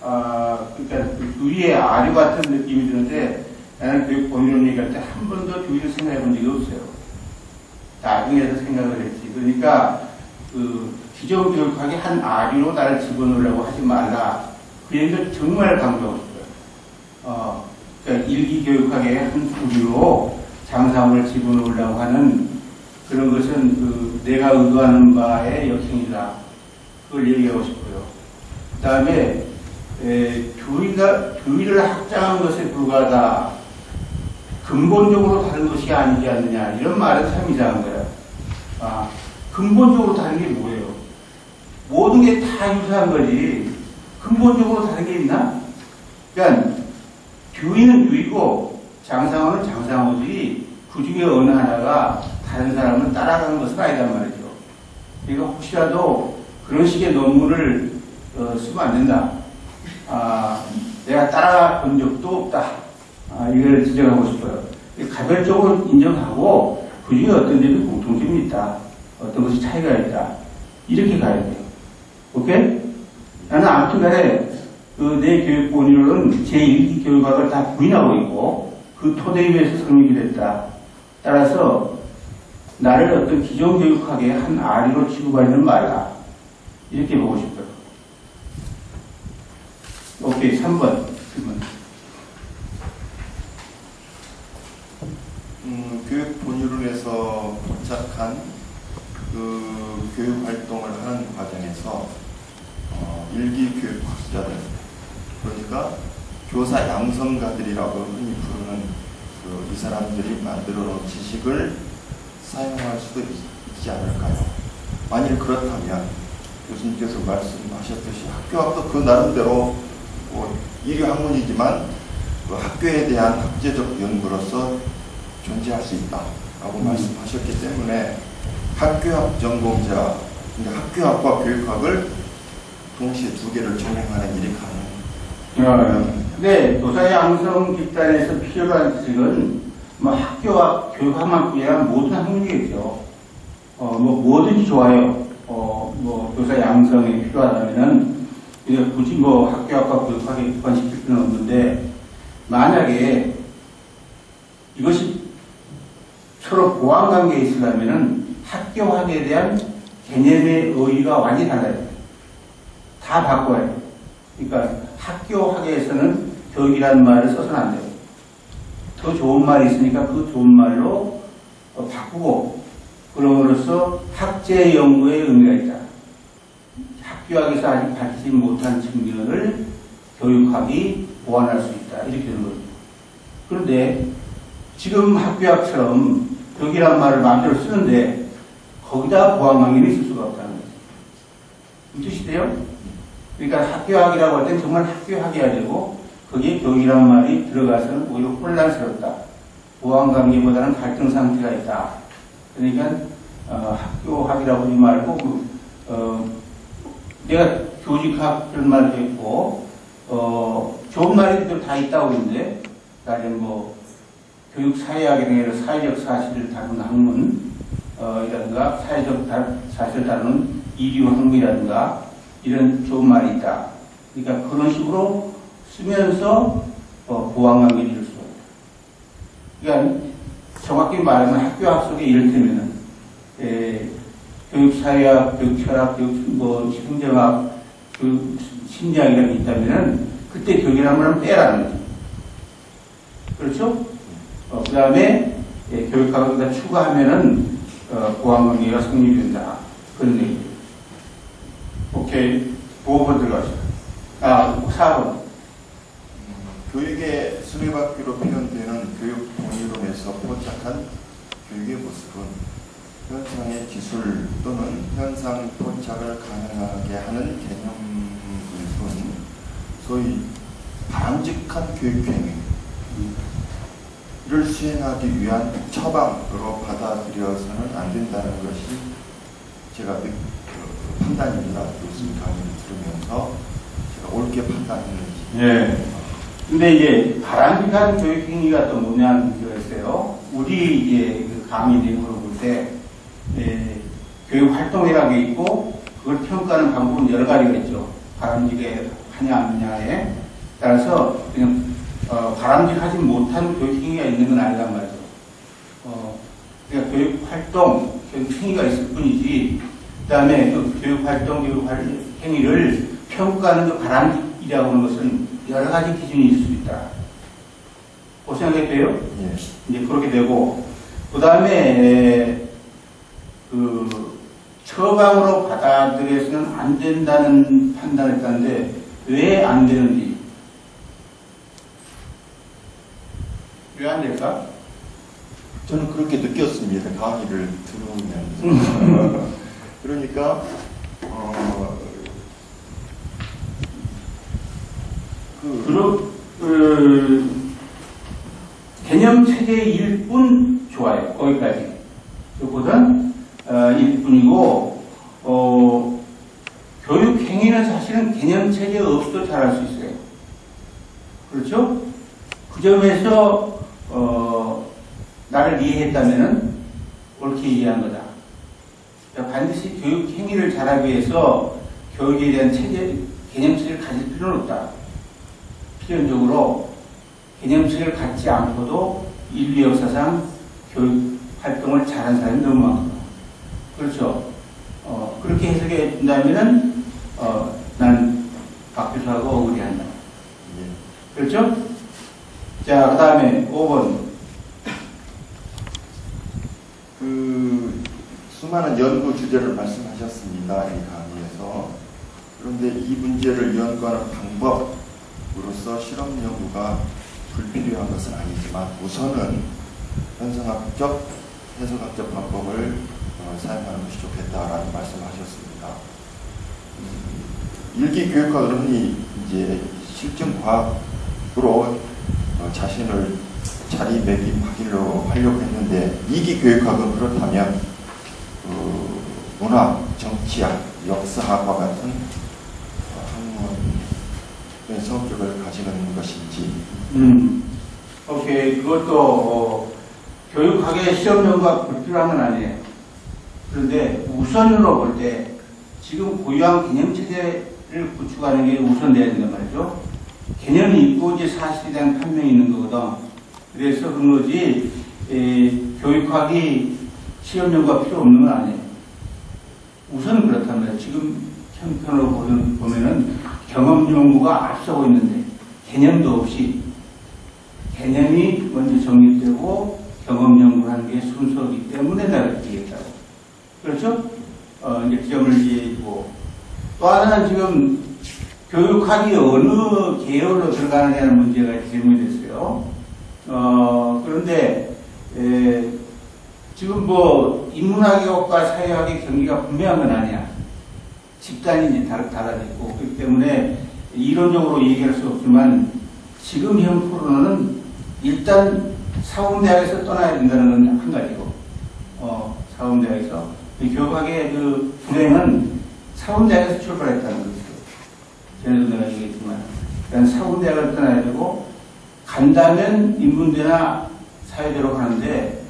그러니까 주위의 아류 같은 느낌이 드는데 나는 교육 본이론 얘기할 때 한 번도 주위를 생각해 본 적이 없어요. 나중에서 생각을 했지. 그러니까 그 기존 교육학의 한 아류로 나를 집어넣으려고 하지 말라. 그 얘기를 정말 강조하고 싶어요. 그러니까 일기 교육학의 한 부류로 장사함을 집어넣으려고 하는 그런 것은 그 내가 의도하는 바의 역행이다. 그걸 얘기하고 싶고요. 그 다음에 교의를 확장한 것에 불과하다. 근본적으로 다른 것이 아니지 않느냐. 이런 말은 참 이상한 거야. 근본적으로 다른 게 뭐예요? 모든 게 다 유사한 거지. 근본적으로 다른 게 있나? 그러니까 교의는 교의고 장상어는 장상어지 그 중에 어느 하나가 다른 사람을 따라가는 것은 아니단 말이죠. 그러니까 혹시라도 그런 식의 논문을 쓰면 안 된다. 내가 따라가 본 적도 없다. 이걸 지적하고 싶어요. 가별적으로 인정하고 그 중에 어떤 점이 공통점이 있다. 어떤 것이 차이가 있다. 이렇게 가야 돼요. 오케이? 나는 아무튼 간에 내 교육 본의론은 제1기 교육학을 다 부인하고 있고 그 토대 위에서 성립이 됐다. 따라서 나를 어떤 기존 교육학의 한 아리로 취급하지는 말라. 이렇게 보고 싶어요. 오케이, 3번 질문. 교육 본의론에서 포착한 그 교육 활동을 하는 과정에서 일기 교육 학자들, 그러니까 교사 양성가들이라고 흔히 부르는 이 사람들이 만들어 놓은 지식을 사용할 수도 있지 않을까요? 만일 그렇다면 교수님께서 말씀하셨듯이 학교학도 그 나름대로 일류 학문이지만 그 학교에 대한 학제적 연구로서 존재할 수 있다라고 말씀하셨기 때문에 학교학 전공자, 그러니까 학교학과 교육학을 동시에 두 개를 병행하는 일이 가능해요. 네, 교사 양성 집단에서 필요한 지식은 학교와 교육학만큼이나 모든 학문이겠죠. 뭐든지 좋아요. 교사 양성이 필요하다면은 굳이 학교학과 교육학에 기반시킬 필요는 없는데 만약에 이것이 서로 보완관계에 있으려면은 학교학에 대한 개념의 의의가 완전히 달라요. 다 바꿔야 해요. 그러니까 학교학에서는 교육이라는 말을 써서는 안 돼요. 더 좋은 말이 있으니까 그 좋은 말로 바꾸고 그럼으로써 학제 연구의 의미가 있다. 학교학에서 아직 밝히지 못한 측면을 교육학이 보완할 수 있다. 이렇게 되는 거죠. 그런데 지금 학교학처럼 교육이라는 말을 마음대로 쓰는데 거기다 보완관계는 있을 수가 없다는 거죠. 무슨 뜻이에요? 그러니까 학교학이라고 할 땐 정말 학교학이어야 되고 거기에 교육이라는 말이 들어가서는 오히려 혼란스럽다. 보완관계보다는 갈등 상태가 있다. 그러니까 학교학이라고 하지 말고 내가 교직학 그런 말도 했고 좋은 말이 다 있다고 했는데 그러니까 교육사회학이라는 사회적 사실을 다루는 학문 이라든가 사회적 사실을 다루는 이류 학문이라든가 이런 좋은 말이 있다. 그러니까 그런 식으로 쓰면서 보완관계를 이룰 수가 있다. 그러니까 정확히 말하면 학교학 속에 이를테면은 교육사회학, 교육철학, 행정학, 심리학 이런 게 있다면은 그때 교육이라는 말은 빼라는 거죠. 그렇죠? 그 다음에 교육학을 다 추가하면은 보완관계가 성립된다. 그런 얘기죠. 오케이. 5번 들어가시죠. 4번. 교육의 수레바퀴로 표현되는 교육 본의론에서 포착한 교육의 모습은 현상의 기술 또는 현상 포착을 가능하게 하는 개념은 소위 바람직한 교육행위를 수행하기 위한 처방으로 받아들여서는 안 된다는 것이 제가 판단입니다. 교수님 강의를 들으면서 제가 옳게 판단 행위가 있는지. 예. 근데 이제 바람직한 교육 행위가 또 뭐냐는 문제가 있어요. 우리 이제 그 강의 내용으로 볼 때, 교육 활동이라는 게 있고, 그걸 평가하는 방법은 여러 가지가 있죠. 바람직하냐, 아니냐에 따라서 그냥, 바람직하지 못한 교육 행위가 있는 건 아니란 말이죠. 그러니까 교육 활동, 교육 행위가 있을 뿐이지, 그 다음에 그 교육 활동, 행위를 평가하는 그 바람직이라고 하는 것은 여러 가지 기준이 있을 수 있다. 그 생각이 돼요? 예. 이제 그렇게 되고, 그 다음에, 처방으로 받아들여서는 안 된다는 판단을 했다는데, 왜 안 되는지. 왜 안 될까? 저는 그렇게 느꼈습니다. 강의를 들으면서. 그러니까, 개념 체계의 일뿐 좋아요. 거기까지. 그보단 일뿐이고, 교육 행위는 사실은 개념 체계 없이도 잘할 수 있어요. 그렇죠? 그 점에서 나를 이해했다면은 옳게 이해한 거다. 그러니까 반드시 교육 행위를 잘하기 위해서 교육에 대한 개념 체계를 가질 필요는 없다. 필연적으로 개념체계를 갖지 않고도 인류 역사상 교육 활동을 잘한 사람이 너무 많구나. 그렇죠. 그렇게 해석해 준다면은, 나는 박 교수하고 억울해한다. 예. 그렇죠? 자, 그 다음에 5번. 수많은 연구 주제를 말씀하셨습니다. 이 강의에서. 그런데 이 문제를 연구하는 방법으로서 실험 연구가 불필요한 것은 아니지만 우선은 현상학적, 해석학적 방법을 사용하는 것이 좋겠다라는 말씀하셨습니다. 일기 교육학은 흔히 이제 실증 과학으로 자신을 자리매김하기로 하려고 했는데 2기 교육학은 그렇다면 문학, 정치학, 역사학과 같은 학문의 성격을 가지는 것인지. 오케이. 그것도 교육학의 시험 연구가 불필요한 건 아니에요. 그런데 우선으로 볼 때 지금 고유한 개념 체계를 구축하는 게 우선돼야 된단 말이죠. 개념이 있고 이제 사실에 대한 판명이 있는 거거든. 그래서 그런 거지 교육학이 시험 연구가 필요 없는 건 아니에요. 우선 그렇단 말이에요. 지금 형편으로 보면은 경험 연구가 앞서고 있는데 개념도 없이 개념이 먼저 정립되고 경험 연구를 하는 게 순서이기 때문에 내가 그렇게 얘기했다고. 그렇죠? 이제 그 점을 이해해주고 또 하나는 지금 교육학이 어느 계열로 들어가느냐는 문제가 질문이 됐어요. 그런데 지금 뭐 인문학과 사회학의 경계가 분명한 건 아니야. 집단이 이제 달라졌고 그렇기 때문에 이론적으로 얘기할 수 없지만 지금 현 포로는 일단 사범대학에서 떠나야 된다는 건 한 가지고 사범대학에서 교육학의 그 불행은 사범대학에서 출발했다는 거죠. 전에도 내가 얘기했지만 일단 사범대학을 떠나야 되고 간다면 인문대나 사회대로 가는데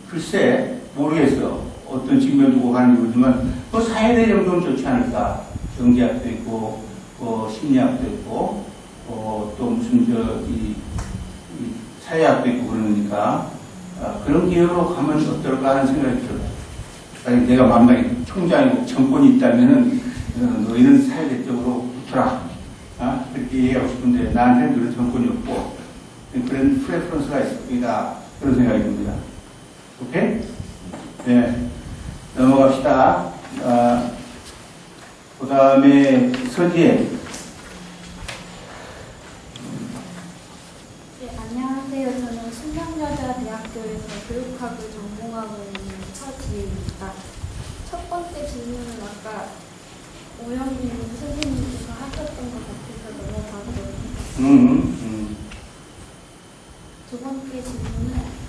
글쎄 모르겠어. 어떤 측면을 두고 가는지 모르지만 그 사회대 정도는 좋지 않을까. 경제학도 있고 심리학도 있고 또 무슨 이 사회학도 있고 그러니까 그런 계열로 가면 어떨까 하는 생각이 들어요. 아니, 내가 만약에 총장이고 정권이 있다면은 너희는 사회대 쪽으로 붙어라. 그렇게 얘기하고 싶은데 나한테는 그런 정권이 없고 그런 프레퍼런스가 있습니다. 그런 생각이 듭니다. 오케이? 네. 넘어갑시다. 그 다음에 서지혜. 네, 안녕하세요. 저는 신명여자대학교에서 교육학을 전공하고 있는 서지혜입니다. 첫 번째 질문은 아까 오영민 선생님께서 하셨던 것 같아서 넘어가고요. 두 번째 질문은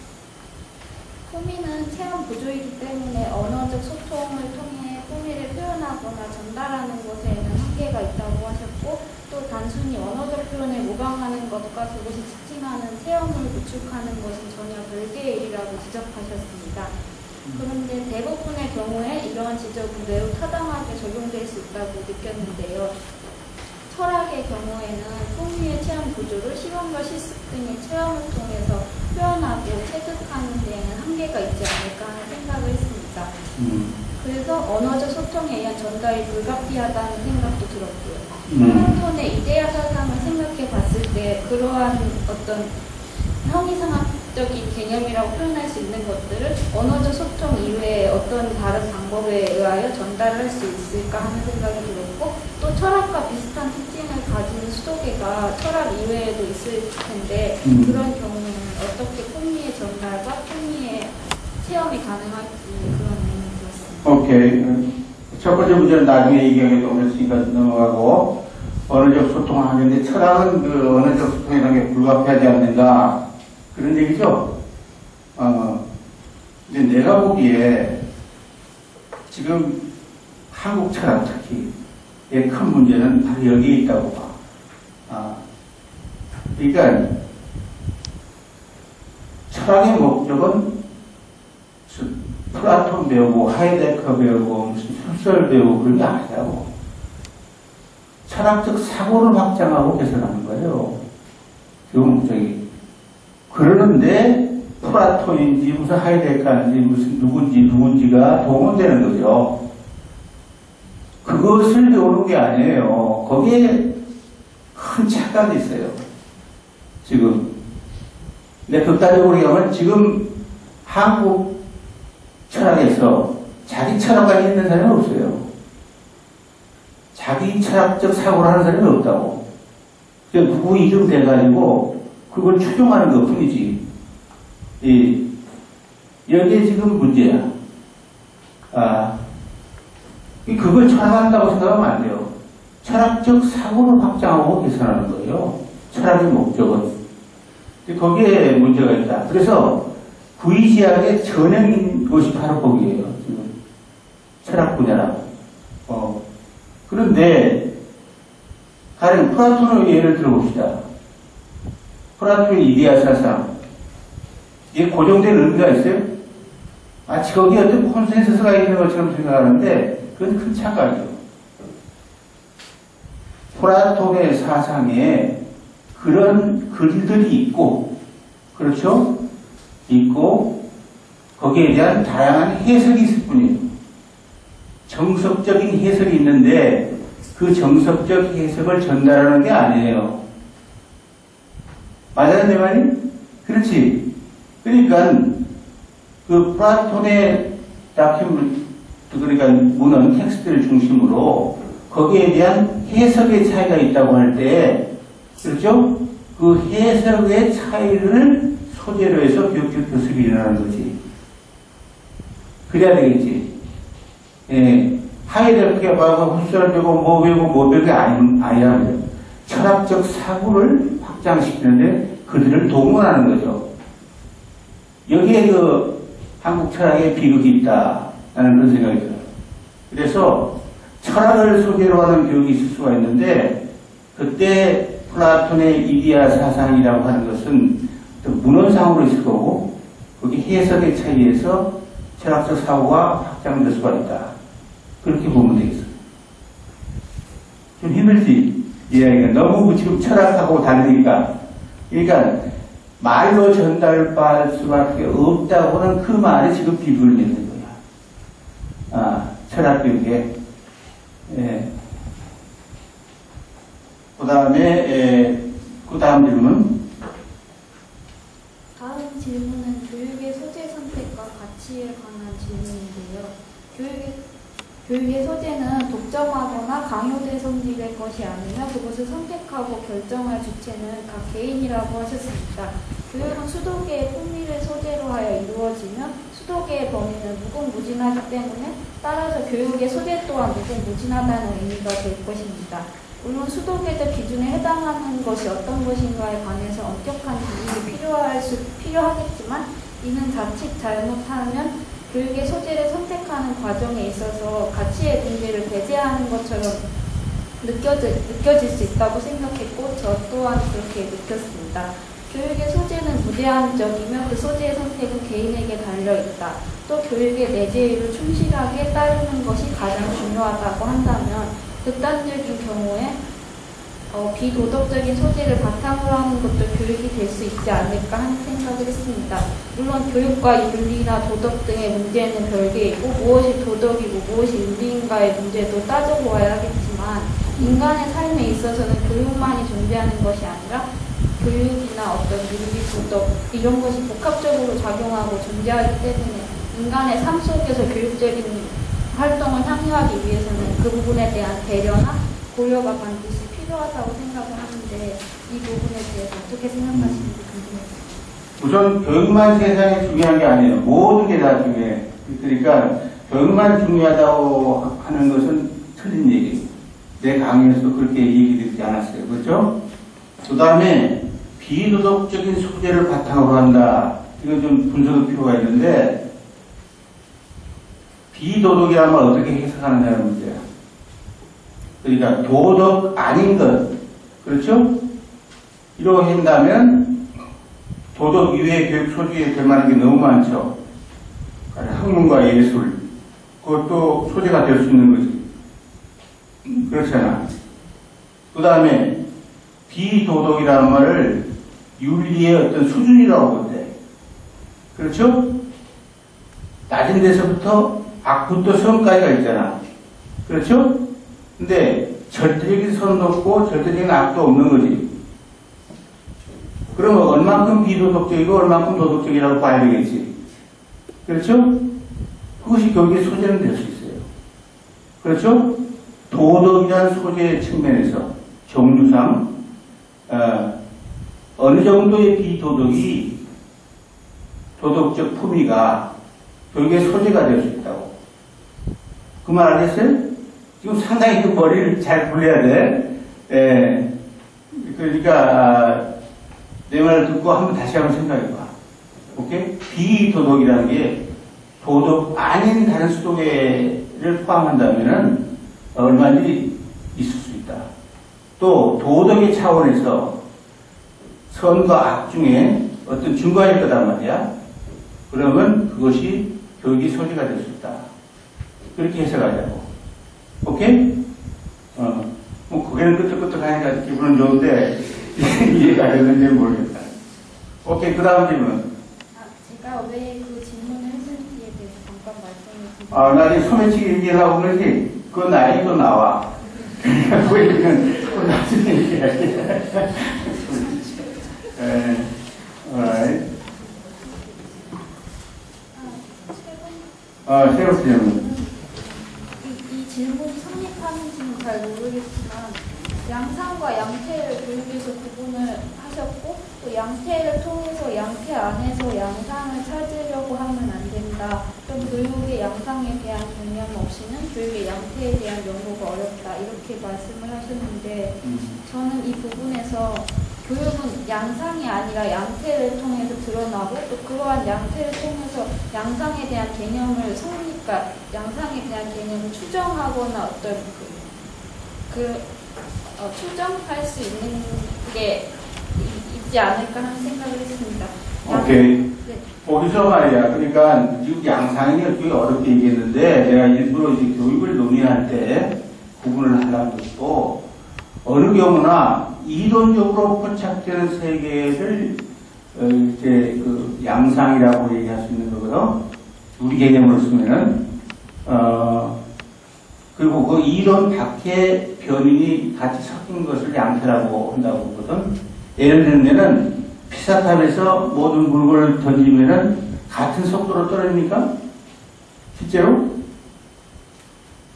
꾸미는 체험 구조이기 때문에 언어적 소통을 통해 꾸미를 표현하거나 전달하는 것에는 한계가 있다고 하셨고 또 단 단순히 언어적 표현에 모방하는 것과 그것이 지칭하는 체험을 구축하는 것은 전혀 별개의 일이라고 지적하셨습니다. 그런데 대부분의 경우에 이러한 지적은 매우 타당하게 적용될 수 있다고 느꼈는데요. 철학의 경우에는 풍미의 체험 구조를 실험과 실습 등의 체험을 통해서 표현하고 체득하는 데에는 한계가 있지 않을까 하는 생각을 했습니다. 그래서 언어적 소통에 의한 전달이 불가피하다는 생각도 들었고요. 플라톤의 이데아 사상을 생각해 봤을 때 그러한 어떤 형이상학적인 개념이라고 표현할 수 있는 것들을 언어적 소통 이외에 어떤 다른 방법에 의하여 전달을 할 수 있을까 하는 생각이 들었고, 또 철학과 비슷한 특징을 가진 수도계가 철학 이외에도 있을 텐데 그런 경우는 어떻게 풍미의 전달과 풍미의 체험이 가능할지 그런 의문이 들었습니다. 오케이. 첫 번째 문제는 나중에 얘기하기도 했으니까 넘어가고, 언어적 소통을 하는데 철학은 그 언어적 소통이라는 게 불가피하지 않는가 그런 얘기죠. 근데 내가 보기에 지금 한국 철학 특히의 큰 문제는 바로 여기에 있다고 봐. 그러니까 철학의 목적은 플라톤 배우고 하이데커 배우고 무슨 흡설 배우고 그런 게 아니라고. 철학적 사고를 확장하고 개선하는 거예요. 그 목적이. 그러는데 플라톤인지 무슨 하이데커인지 무슨 누군지가 동원되는 거죠. 그것을 배우는 게 아니에요. 거기에 큰 착각이 있어요. 지금. 근데 극단적으로 얘기하면 지금 한국 철학에서 자기 철학관이 있는 사람은 없어요. 자기 철학적 사고를 하는 사람이 없다고. 그러니까 누구 이름 대가지고 그걸 추종하는 것 뿐이지. 여기에 지금 문제야. 그걸 철학한다고 생각하면 안 돼요. 철학적 사고를 확장하고 개선하는 거예요. 철학의 목적은. 거기에 문제가 있다. 그래서 구이시학의 전형인 것이 바로 거기에요. 지금. 철학 분야라고. 그런데, 가령 플라톤의 예를 들어봅시다. 플라톤의 이데아 사상. 이게 고정된 의미가 있어요? 마치 거기에 어떤 콘센서스가 있는 것처럼 생각하는데, 그건 큰 착각이죠. 플라톤의 사상에 그런 글들이 있고, 그렇죠? 있고, 거기에 대한 다양한 해석이 있을 뿐이에요. 정석적인 해석이 있는데, 그 정석적 해석을 전달하는 게 아니에요. 맞아요, 내 말이? 그렇지. 그러니까, 그 플라톤의 그러니까 문헌, 텍스트를 중심으로 거기에 대한 해석의 차이가 있다고 할 때, 그렇죠? 그 해석의 차이를 소재로 해서 교육적 교습이 일어나는 거지. 그래야 되겠지. 예. 하이데커가 봐고 흡수를 배우고 뭐 배우고 아니야. 철학적 사고를 확장시키는데 그들을 동원하는 거죠. 여기에 그 한국 철학의 비극이 있다라는 그런 생각이 들어요. 그래서 철학을 소재로 하는 교육이 있을 수가 있는데, 그때 플라톤의 이데아 사상이라고 하는 것은 문헌상으로 있을 거고, 거기 해석의 차이에서 철학적 사고가 확장될 수가 있다. 그렇게 보면 되겠어요. 좀 힘들지? 이야기가 너무 지금 철학하고 다르니까. 그러니까 말로 전달할 수밖에 없다고는 그 말에 지금 비극을 맺는 거야. 철학 교육에. 예. 그 다음 질문. 다음 질문은 교육의 소재 선택과 가치에 관한 질문인데요. 교육의 소재는 독점하거나 강요될 성질의 것이 아니며 그것을 선택하고 결정할 주체는 각 개인이라고 하셨습니다. 교육은 수도계의 풍미를 소재로 하여 이루어지며 수도계의 범위는 무궁무진하기 때문에 따라서 교육의 소재 또한 무궁무진하다는 의미가 될 것입니다. 물론 수도계적 기준에 해당하는 것이 어떤 것인가에 관해서 엄격한 기준이 필요하겠지만 이는 자칫 잘못하면 교육의 소재를 선택하는 과정에 있어서 가치의 문제를 배제하는 것처럼 느껴질 수 있다고 생각했고 저 또한 그렇게 느꼈습니다. 교육의 소재는 무제한적이며 그 소재의 선택은 개인에게 달려있다. 또 교육의 내재율을 충실하게 따르는 것이 가장 중요하다고 한다면 극단적인 경우에 비도덕적인 소재를 바탕으로 하는 것도 교육이 될 수 있지 않을까 하는 생각을 했습니다. 물론 교육과 윤리나 도덕 등의 문제는 별개이고 무엇이 도덕이고 무엇이 윤리인가의 문제도 따져보아야 하겠지만 인간의 삶에 있어서는 교육만이 존재하는 것이 아니라 교육이나 어떤 윤리, 도덕 이런 것이 복합적으로 작용하고 존재하기 때문에 인간의 삶 속에서 교육적인 활동을 향유하기 위해서는 그 부분에 대한 배려나 고려가 반드시 필요하다고 생각을 하는데 이 부분에 대해서 어떻게 생각하시는지 궁금해요. 우선 교육만 세상에 중요한 게 아니에요. 모든 게 다 중요해. 그러니까 교육만 중요하다고 하는 것은 틀린 얘기예요. 내 강의에서 그렇게 얘기드리지 않았어요. 그렇죠? 그 다음에 비도덕적인 소재를 바탕으로 한다. 이건 좀 분석의 필요가 있는데 비도덕이라면 어떻게 해석하느냐는 문제야. 그러니까 도덕 아닌 것, 그렇죠? 이러고 한다면 도덕 이외의 교육 소지에 될 만한 게 너무 많죠. 학문과 예술, 그것도 소재가 될 수 있는 거지. 그렇잖아. 그 다음에 비도덕이라는 말을 윤리의 어떤 수준이라고 본대. 그렇죠? 낮은 데서부터 악부터 선까지가 있잖아. 그렇죠? 근데 절대적인 선도 없고 절대적인 악도 없는 거지. 그러면 얼만큼 비도덕적이고 얼만큼 도덕적이라고 봐야 되겠지. 그렇죠? 그것이 교육의 소재는 될 수 있어요. 그렇죠? 도덕이라는 소재의 측면에서 종류상 어느 정도의 비도덕이 도덕적 품위가 교육의 소재가 될 수 있다고. 그 말 알겠어요? 지금 상당히 그 머리를 잘 굴려야 돼. 그러니까 내 말을 듣고 다시 한번 생각해봐. 오케이? 비도덕이라는 게 도덕 아닌 다른 수도계를 포함한다면은 얼마든지 있을 수 있다. 또 도덕의 차원에서 선과 악 중에 어떤 중간일 거단 말이야. 그러면 그것이 교육의 소재가 될 수 있다. 그렇게 해석하자고. 오케이? 뭐 그게는 끄떡끄떡하니까 기분은 좋은데 이해가 되는지 모르겠다. 오케이, 그 다음 질문. 제가 왜 그 질문을 했는지에 대해서 잠깐 말씀을 나중에 소매치기 얘기하려고 그러지? 그건 나중에 또 나와. 그러니까 그 얘기는 또 나중에 얘기할게. alright. 세 번째 질문. 이 질문이 성립하는지는 잘 모르겠지만 양상과 양태를 교육에서 구분을 하셨고 또 양태를 통해서 양태 안에서 양상을 찾으려고 하면 안 된다. 그럼 교육의 양상에 대한 개념 없이는 교육의 양태에 대한 연구가 어렵다. 이렇게 말씀을 하셨는데 저는 이 부분에서 교육은 양상이 아니라 양태를 통해서 드러나고 또 그러한 양태를 통해서 양상에 대한 개념을 양상에 대한 개념을 추정하거나 어떤 추정할 수 있는 게 있지 않을까 하는 생각을 했습니다. 오케이. 네. 거기서 말이야. 그러니까 지금 양상이 꽤 어렵게 얘기했는데 내가 일부러 이제 교육을 논의할 때 구분을 하려고 했고 어느 경우나 이론적으로 포착되는 세계를 이제 그 양상이라고 얘기할 수 있는 거거든. 우리 개념으로 쓰면은 그리고 그 이론 밖에 변인이 같이 섞인 것을 양태라고 한다고 보거든. 예를 들면은 피사탑에서 모든 물건을 던지면은 같은 속도로 떨어집니까? 실제로?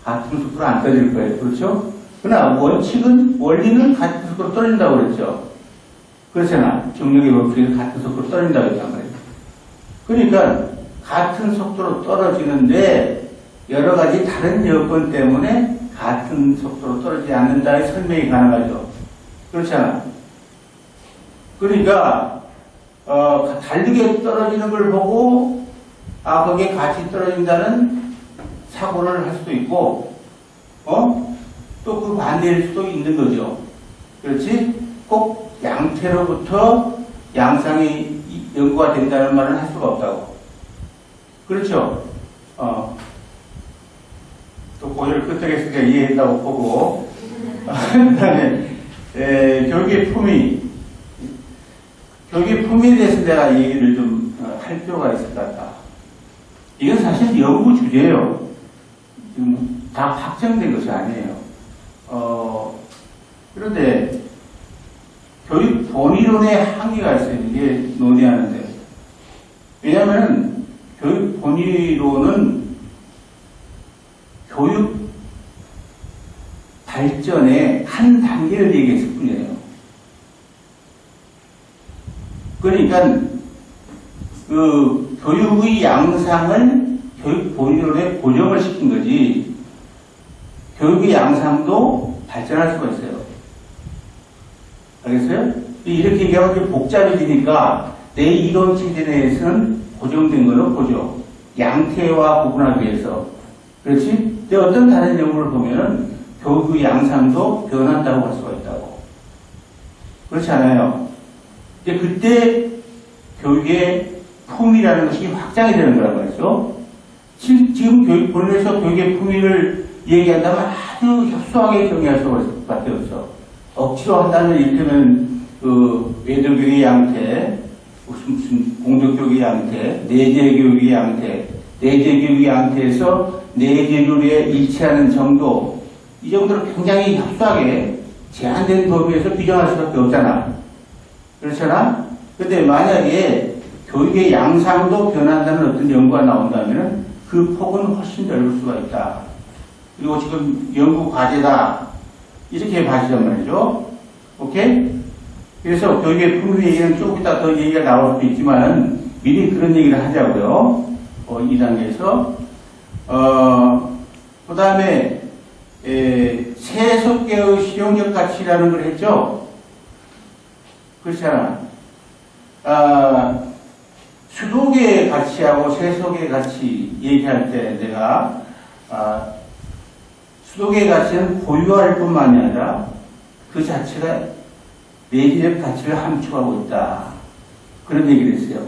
같은 속도로 안 떨어질 거예요. 그렇죠? 그러나 원리는 같은 속도로 떨어진다고 그랬죠. 그렇잖아.重力의 법칙에서 같은 속도로 떨어진다고 했단 말이에요. 그러니까 같은 속도로 떨어지는데 여러 가지 다른 여건 때문에 같은 속도로 떨어지지 않는다의 설명이 가능하죠. 그렇잖아. 그러니까 다르게 떨어지는 걸 보고 거기에 같이 떨어진다는 사고를 할 수도 있고 또 또 그 반대일 수도 있는 거죠. 그렇지? 꼭 양태로부터 양상이 연구가 된다는 말은 할 수가 없다고. 그렇죠? 또 고려를 끄떡했으니까 이해했다고 보고. 그 다음에, 교육의 품위. 교육의 품위에 대해서 내가 얘기를 좀 할 필요가 있을 것 같다. 이건 사실 연구 주제예요. 지금 다 확정된 것이 아니에요. 그런데 교육 본이론의 한계가 있어요. 이게 논의하는데. 왜냐하면 교육 본이론은 교육 발전의 한 단계를 얘기했을 뿐이에요. 그러니까 그 교육의 양상을 교육 본이론에 고정을 시킨 거지, 교육의 양상도 발전할 수가 있어요. 알겠어요? 이렇게 얘기하면 좀 복잡해지니까 내 이론 체제 내에서는 고정된 거는 보죠. 양태와 구분하기 위해서. 그렇지? 근데 어떤 다른 연구를 보면은 교육의 양상도 변한다고 할 수가 있다고. 그렇지 않아요? 근데 그때 교육의 품위라는 것이 확장이 되는 거란 말이죠. 지금 교육 본에서 교육의 품위를 얘기한다면 아주 협소하게 정의할 수밖에 없어. 억지로 한다면 이를테면 그 외도교육의 양태, 무슨 공덕교육의 양태, 내재교육의 양태, 내재교육의 양태에서 내재교육에 일치하는 정도, 이 정도로 굉장히 협소하게 제한된 범위에서 규정할 수밖에 없잖아. 그렇잖아? 근데 만약에 교육의 양상도 변한다는 어떤 연구가 나온다면 그 폭은 훨씬 넓을 수가 있다. 그리고 지금 연구 과제다. 이렇게 봐주란 말이죠. 오케이? 그래서 교육의 품위 얘기는 조금 이따 더 얘기가 나올 수도 있지만 미리 그런 얘기를 하자고요. 이 단계에서. 그 다음에 세속계의 실용적 가치라는 걸 했죠. 그렇잖아. 수도계의 가치하고 세속의 가치 얘기할 때 내가 수도계의 가치는 보유할 뿐만이 아니라 그 자체가 내재적 가치를 함축하고 있다. 그런 얘기를 했어요.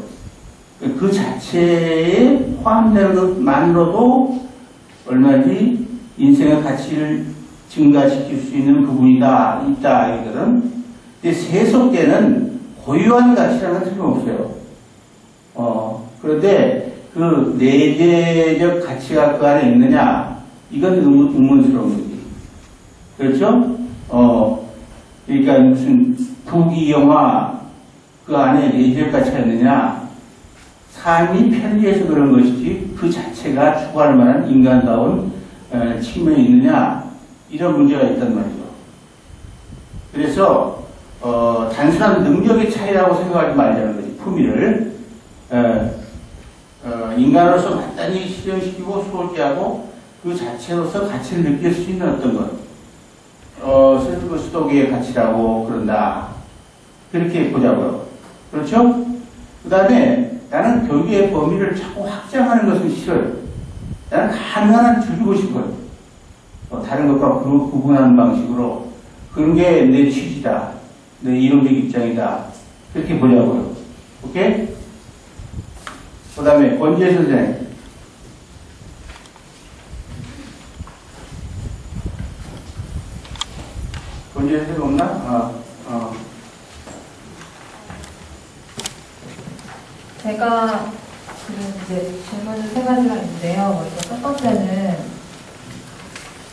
그 자체에 포함되는 것만으로도 얼마든지 인생의 가치를 증가시킬 수 있는 부분이다, 있다, 이거든. 근데 세속계는 고유한 가치라는 건 틀림없어요. 그런데 그 내재적 가치가 그 안에 있느냐, 이건 의문스러운 거지. 그렇죠? 그러니까 무슨 부귀영화 그 안에 내재적 가치가 있느냐, 삶이 편리해서 그런 것이지 그 자체가 추구할 만한 인간다운 측면이 있느냐, 이런 문제가 있단 말이죠. 그래서 단순한 능력의 차이라고 생각하지 말자는 거지. 품위를 인간으로서 간단히 실현시키고 수호지하고 그 자체로서 가치를 느낄 수 있는 어떤 것, 수도계의 가치라고 그런다. 그렇게 보자고요. 그렇죠? 그 다음에 나는 교육의 범위를 자꾸 확장하는 것은 싫어요. 나는 가능한 한 줄이고 싶어요. 다른 것과 구분하는 방식으로. 그런 게 내 취지다. 내 이론적 입장이다. 그렇게 보자고요. 오케이? 그 다음에 권지혜 선생. 권지혜 선생 없나? 제가 지금 이제 질문은 세 가지가 있는데요. 먼저 첫 번째는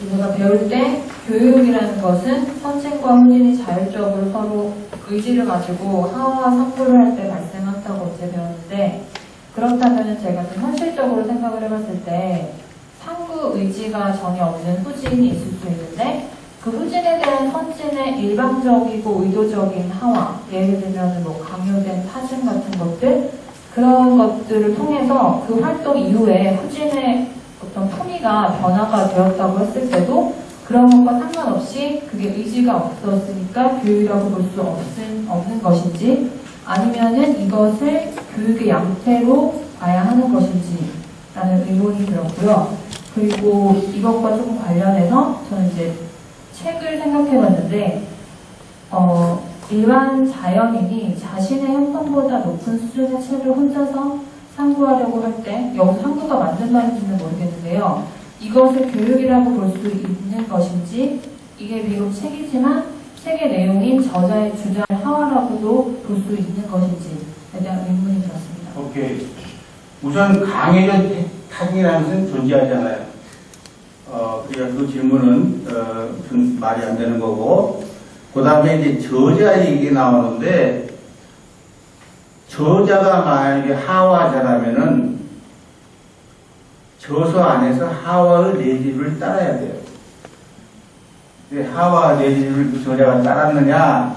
우리가 배울 때 교육이라는 것은 선진과 후진이 자율적으로 서로 의지를 가지고 하와 상부를 할 때 발생한다고 이제 배웠는데, 그렇다면 제가 좀 현실적으로 생각을 해봤을 때 상부 의지가 전혀 없는 후진이 있을 수 있는데, 그 후진에 대한 선진의 일방적이고 의도적인 하와, 예를 들면 뭐 강요된 타진 같은 것들, 그런 것들을 통해서 그 활동 이후에 후진의 어떤 품위가 변화가 되었다고 했을 때도 그런 것과 상관없이 그게 의지가 없었으니까 교육이라고 볼 수 없는 것인지, 아니면은 이것을 교육의 양태로 봐야 하는 것인지 라는 의문이 들었고요. 그리고 이것과 조금 관련해서 저는 이제 책을 생각해봤는데 일반 자연인이 자신의 형편보다 높은 수준의 책을 혼자서 상구하려고 할 때 여기서 상구가 맞는 말인지는 모르겠는데요. 이것을 교육이라고 볼 수 있는 것인지 이게 비록 책이지만 책의 내용인 저자의 주장을 하와라고도 볼 수 있는 것인지에 대한 의문이 들었습니다. 오케이. 우선 강의적 타진이라는 것은 존재하잖아요. 그러니까 그 질문은 무슨 말이 안 되는 거고, 그 다음에 이제 저자 얘기 나오는데, 저자가 만약에 하와자라면은 저서 안에서 하와의 내지를 따라야 돼요. 하와 내지를 그 저자가 따랐느냐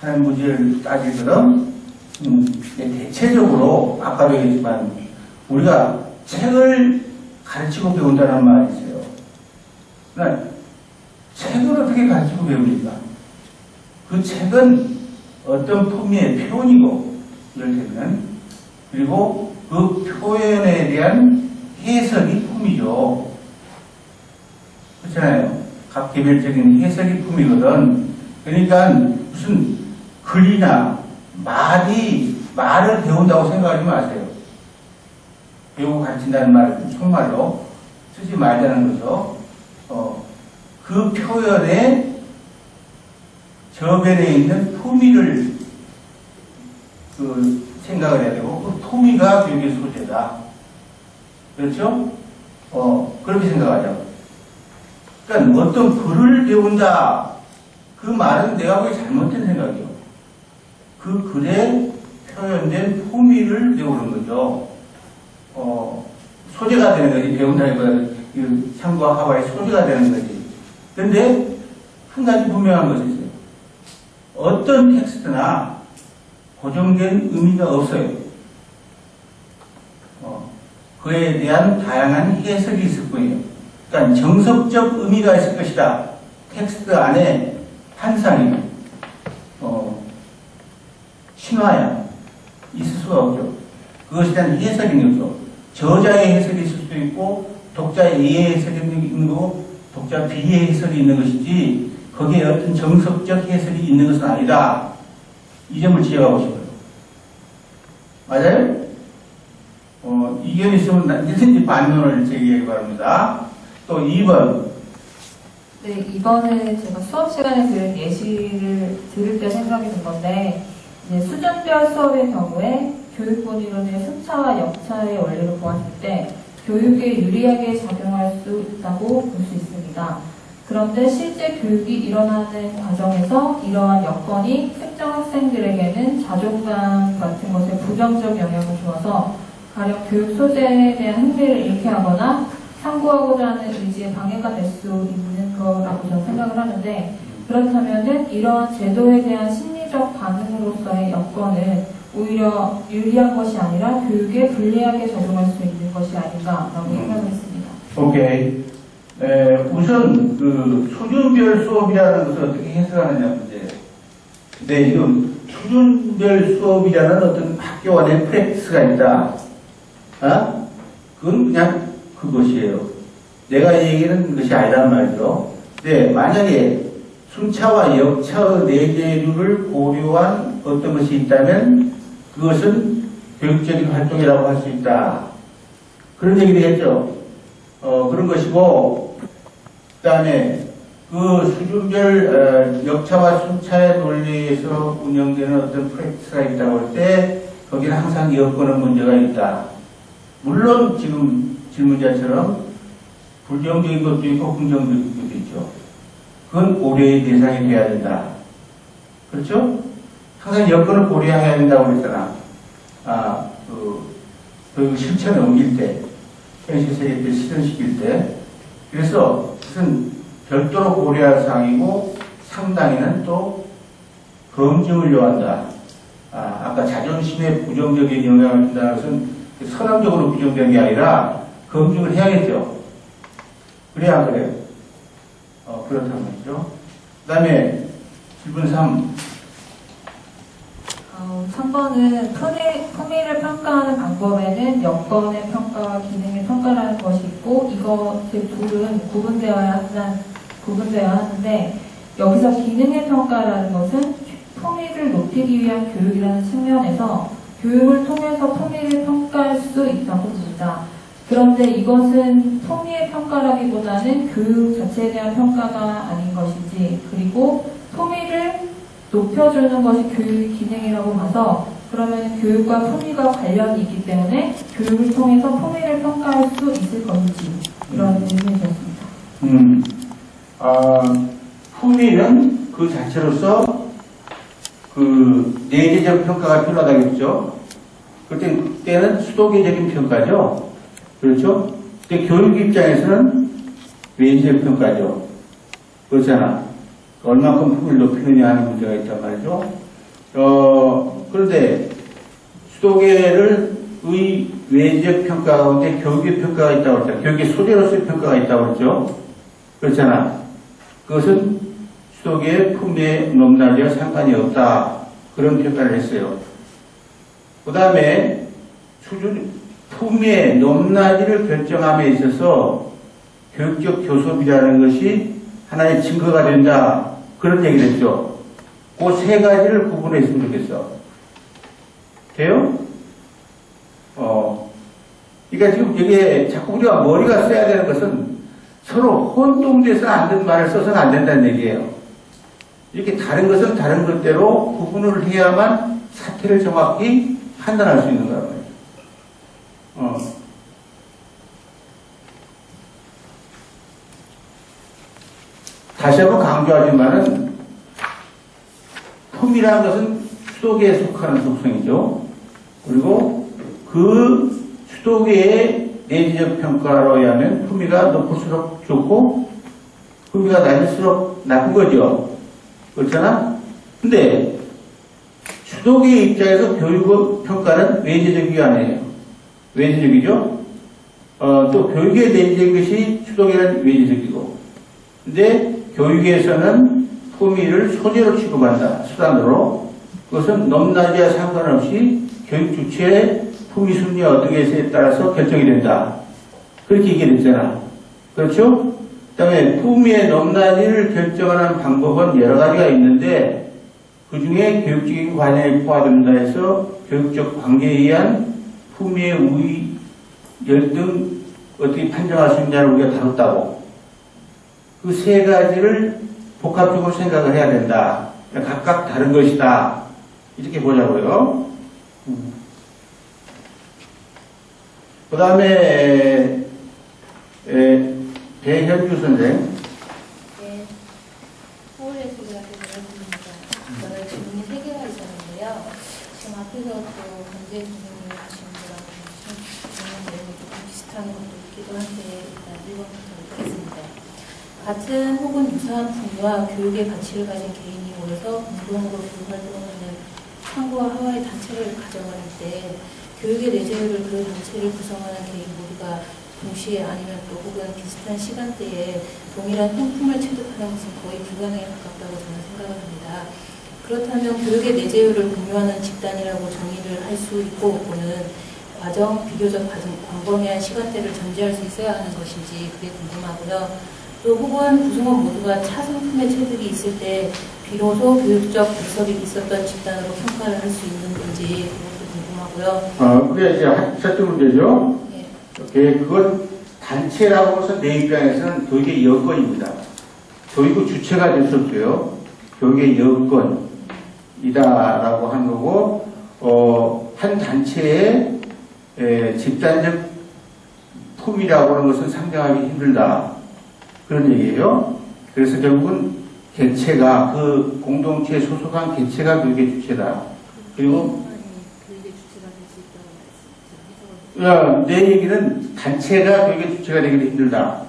하는 문제를 따지거든. 대체적으로 아까도 얘기했지만 우리가 책을 가르치고 배운다는 말이 있어요. 그러나 책을 어떻게 가르치고 배웁니까? 그 책은 어떤 품위의 표현이고, 이를테면, 그리고 그 표현에 대한 해석이 품이죠. 그렇잖아요. 각 개별적인 해석이 품이거든. 그러니까 무슨 글이나 말을 배운다고 생각하지 마세요. 배우고 가르친다는 말은 정말로 쓰지 말자는 거죠. 그 표현에 저변에 있는 품위를 생각을 해야 되고, 그 품위가 교육의 소재다. 그렇죠? 그렇게 생각하죠. 그러니까 어떤 글을 배운다. 그 말은 내가 보기에 잘못된 생각이요. 그 글에 표현된 품위를 배우는 거죠. 소재가 되는 거지. 배운다기보다 상과 하와의 소재가 되는 거지. 그런데 한 가지 분명한 것이 있어요. 어떤 텍스트나 고정된 의미가 없어요. 그에 대한 다양한 해석이 있을 뿐이에요. 그러니까 정석적 의미가 있을 것이다. 텍스트 안에 환상이, 신화야 있을 수가 없죠. 그것에 대한 해석인 거죠. 저자의 해석이 있을 수도 있고, 독자의 A의 해석이 있는 거고, 독자 B의 해석이 있는 것이지, 거기에 어떤 정석적 해석이 있는 것은 아니다. 이 점을 지적하고 싶어요. 맞아요? 이견이 있으면 언제든지 반론을 제기하기 바랍니다. 또 2번. 네, 이번에 제가 수업 시간에 들은 예시를 들을 때 생각이 든 건데, 이제 수준별 수업의 경우에 교육본 이론의 순차와 역차의 원리를 보았을 때 교육에 유리하게 작용할 수 있다고 볼 수 있습니다. 그런데 실제 교육이 일어나는 과정에서 이러한 여건이 특정 학생들에게는 자존감 같은 것에 부정적 영향을 주어서 가령 교육 소재에 대한 흥미를 잃게 하거나 상고하고자 하는 의지에 방해가 될 수 있는 거라고 저는 생각을 하는데, 그렇다면은 이러한 제도에 대한 심리적 반응으로서의 여건은 오히려 유리한 것이 아니라 교육에 불리하게 적용할 수 있는 것이 아닌가라고 생각을 했습니다. 오케이. 우선 그 수준별 수업이라는 것을 어떻게 해석하느냐 문제예요. 네, 지금 수준별 수업이라는 어떤 학교 안에 프랙티스가 있다. 그건 그냥 그것이에요. 내가 얘기하는 것이 아니란 말이죠. 네, 만약에 순차와 역차의 내재류를 고려한 어떤 것이 있다면 그것은 교육적인 활동이라고 할 수 있다. 그런 얘기를 했죠. 그런 것이고, 그 다음에 그 수준별 역차와 순차의 논리에서 운영되는 어떤 프랙티스가 있다고 할 때 거기는 항상 여건은 문제가 있다. 물론 지금 질문자처럼 부정적인 것도 있고 긍정적인 것도 있죠. 그건 고려의 대상이 돼야 된다. 그렇죠? 항상 여건을 고려해야 된다고 그랬잖아. 그 실천에 옮길 때, 현실 세계 때 실현시킬 때. 그래서 그것은 별도로 고려할 사항이고 상당히는 또 검증을 요한다. 아까 자존심에 부정적인 영향을 준다는 것은 선언적으로 부정되는 게 아니라 검증을 해야겠죠. 그래야 안 그래요? 그렇다는 거죠. 그 다음에 질문 3. 3번은 품위를 평가하는 방법에는 여건의 평가와 기능의 평가라는 것이 있고, 이것의 둘은 구분되어야 한다고 구분되어야 하는데 여기서 기능의 평가라는 것은 품위를 높이기 위한 교육이라는 측면에서 교육을 통해서 품위를 평가할 수 있다고 봅니다. 그런데 이것은 품위의 평가라기보다는 교육 자체에 대한 평가가 아닌 것이지, 그리고 품위를 높여주는 것이 교육의 기능이라고 봐서 그러면 교육과 품위가 관련이 있기 때문에 교육을 통해서 품위를 평가할 수 있을 것인지 이런 질문이었습니다. 품위는 그 자체로서 그 내재적 평가가 필요하다겠죠. 그때는 수도계적인 평가죠. 그렇죠? 근데 교육 입장에서는 외재적 평가죠. 그렇잖아. 얼마큼 품위를 높이느냐 하는 문제가 있단 말이죠. 그런데 수도계를 외재적 평가 가운데 교육의 평가가 있다고 했잖아. 교육의 소재로서의 평가가 있다고 했죠. 그렇잖아. 그것은 수도계의 품위의 높낮이와 상관이 없다. 그런 평가를 했어요. 그 다음에 품위의 높낮이를 결정함에 있어서 교육적 교섭이라는 것이 하나의 증거가 된다. 그런 얘기를 했죠. 그 세 가지를 구분했으면 좋겠어. 돼요? 그러니까 지금 이게 자꾸 우리가 머리가 써야 되는 것은 서로 혼동돼서 안 된 말을 써서는 안 된다는 얘기예요. 이렇게 다른 것은 다른 것대로 구분을 해야만 사태를 정확히 판단할 수 있는 거란 말이에요. 다시 한번 강조하지만은 품이라는 것은 수도계에 속하는 속성이죠. 그리고 그 수도계의 내재적 평가로 의하면 품위가 높을수록 좋고 품위가 낮을수록 나쁜 거죠. 그렇잖아? 근데 수도계의 입장에서 교육 평가는 외재적이 아니에요. 외재적이죠? 또 교육에 내재적인 것이 수도계는 외재적이고, 근데 교육에서는 품위를 소재로 취급한다. 수단으로. 그것은 높낮이와 상관없이 교육 주체의 품위 순위가 어떻게 해서에 따라서 결정이 된다. 그렇게 얘기를 했잖아. 그렇죠? 그 다음에 품위의 높낮이를 결정하는 방법은 여러 가지가 있는데 그 중에 교육적인 관행이 포함된다 해서 교육적 관계에 의한 품위의 우위, 열등 어떻게 판정할 수 있냐를 우리가 다뤘다고. 그 세 가지를 복합적으로 생각을 해야 된다. 각각 다른 것이다. 이렇게 보자고요. 그 다음에 배현주 선생. 네, 서울의 소리학교 배현주입니다. 저는 질문이 3개가 있었는데요. 지금 앞에서 또 강재 선생님이 하신 거랑 질문 내용이 조금 비슷한 것도 있기도 한데 일단 1번부터 읽겠습니다. 같은 혹은 유사한 분야와 교육의 가치를 가진 개인이 모여서 공동으로 교육 활동을 하는 상부와 하와의 단체를 가정할 때 교육의 내재율을 그 단체를 구성하는 개인 모두가 동시에 아니면 또 혹은 비슷한 시간대에 동일한 형품을 체득하는 것은 거의 불가능에 가깝다고 저는 생각을 합니다. 그렇다면 교육의 내재율을 공유하는 집단이라고 정의를 할 수 있고 없고는 과정, 비교적 광범위한 시간대를 전제할 수 있어야 하는 것인지 그게 궁금하고요. 또 혹은 구성원 모두가 차상품의 체득이 있을 때 비로소 교육적 분석이 있었던 집단으로 평가를 할 수 있는 건지 그것도 궁금하고요. 그게 이제 첫째 문제죠. 네. 그건 단체라고 해서 내 입장에서는 교육의 여건입니다. 교육의 주체가 될 수 없어요. 교육의 여건이다라고 하는 거고, 한 단체의 집단적 품이라고 하는 것은 상정하기 힘들다. 그런 얘기예요. 그래서 결국은 개체가, 그 공동체에 소속한 개체가 교육의 주체다. 그리고 교육의 주체가 될 수 있다고 말씀드렸죠. 내 얘기는 단체가 교육의 주체가 되기도 힘들다.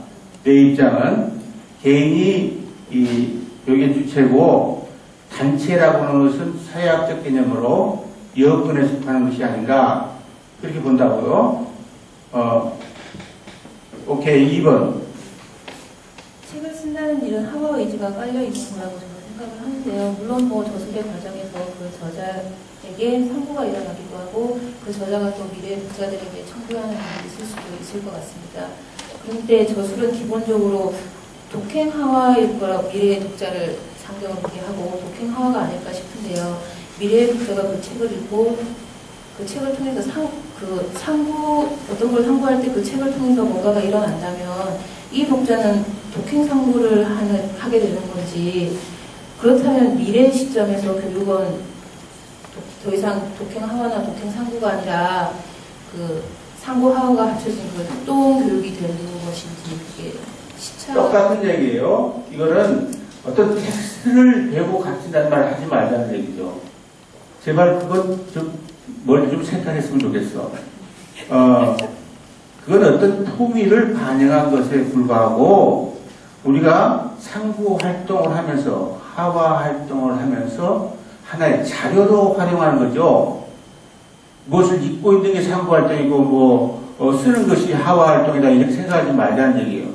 내 입장은 개인이 이 교육의 주체고 단체라고 하는 것은 사회학적 개념으로 여건에 속하는 것이 아닌가 그렇게 본다고요. 오케이. 2번. 책을 쓴다는 일은 하와 의지가 깔려 있는 거라고 저는 생각을 하는데요. 물론 뭐 저술의 과정에서 그 저자에게 상고가 일어나기도 하고 그 저자가 또 미래의 독자들에게 청구하는 일이 있을 수도 있을 것 같습니다. 그런데 저술은 기본적으로 독행하와일 거라고 미래의 독자를 상정을 그렇게 하고 독행하와가 아닐까 싶은데요. 미래의 독자가 그 책을 읽고 그 책을 통해서 어떤 걸 상고할 때 그 책을 통해서 뭔가가 일어난다면 이 독자는 독행 상고를 하게 되는 건지, 그렇다면 미래 시점에서 교육은 더 이상 독행 하와나 독행 상고가 아니라 그 상고 하와가 합쳐진 그 협동 교육이 되는 것인지, 그게 똑같은 얘기예요. 이거는 어떤 텍스트를 배우고 가르친다는 말 하지 말자는 얘기죠. 제발 그건 좀 머리 좀 생각했으면 좋겠어. 그건 어떤 통일을 반영한 것에 불과하고, 우리가 상부 활동을 하면서 하와 활동을 하면서 하나의 자료로 활용하는 거죠. 무엇을 잊고 있는 게 상부 활동이고 쓰는 것이 하와 활동이다 이렇게 생각하지 말자는 얘기예요.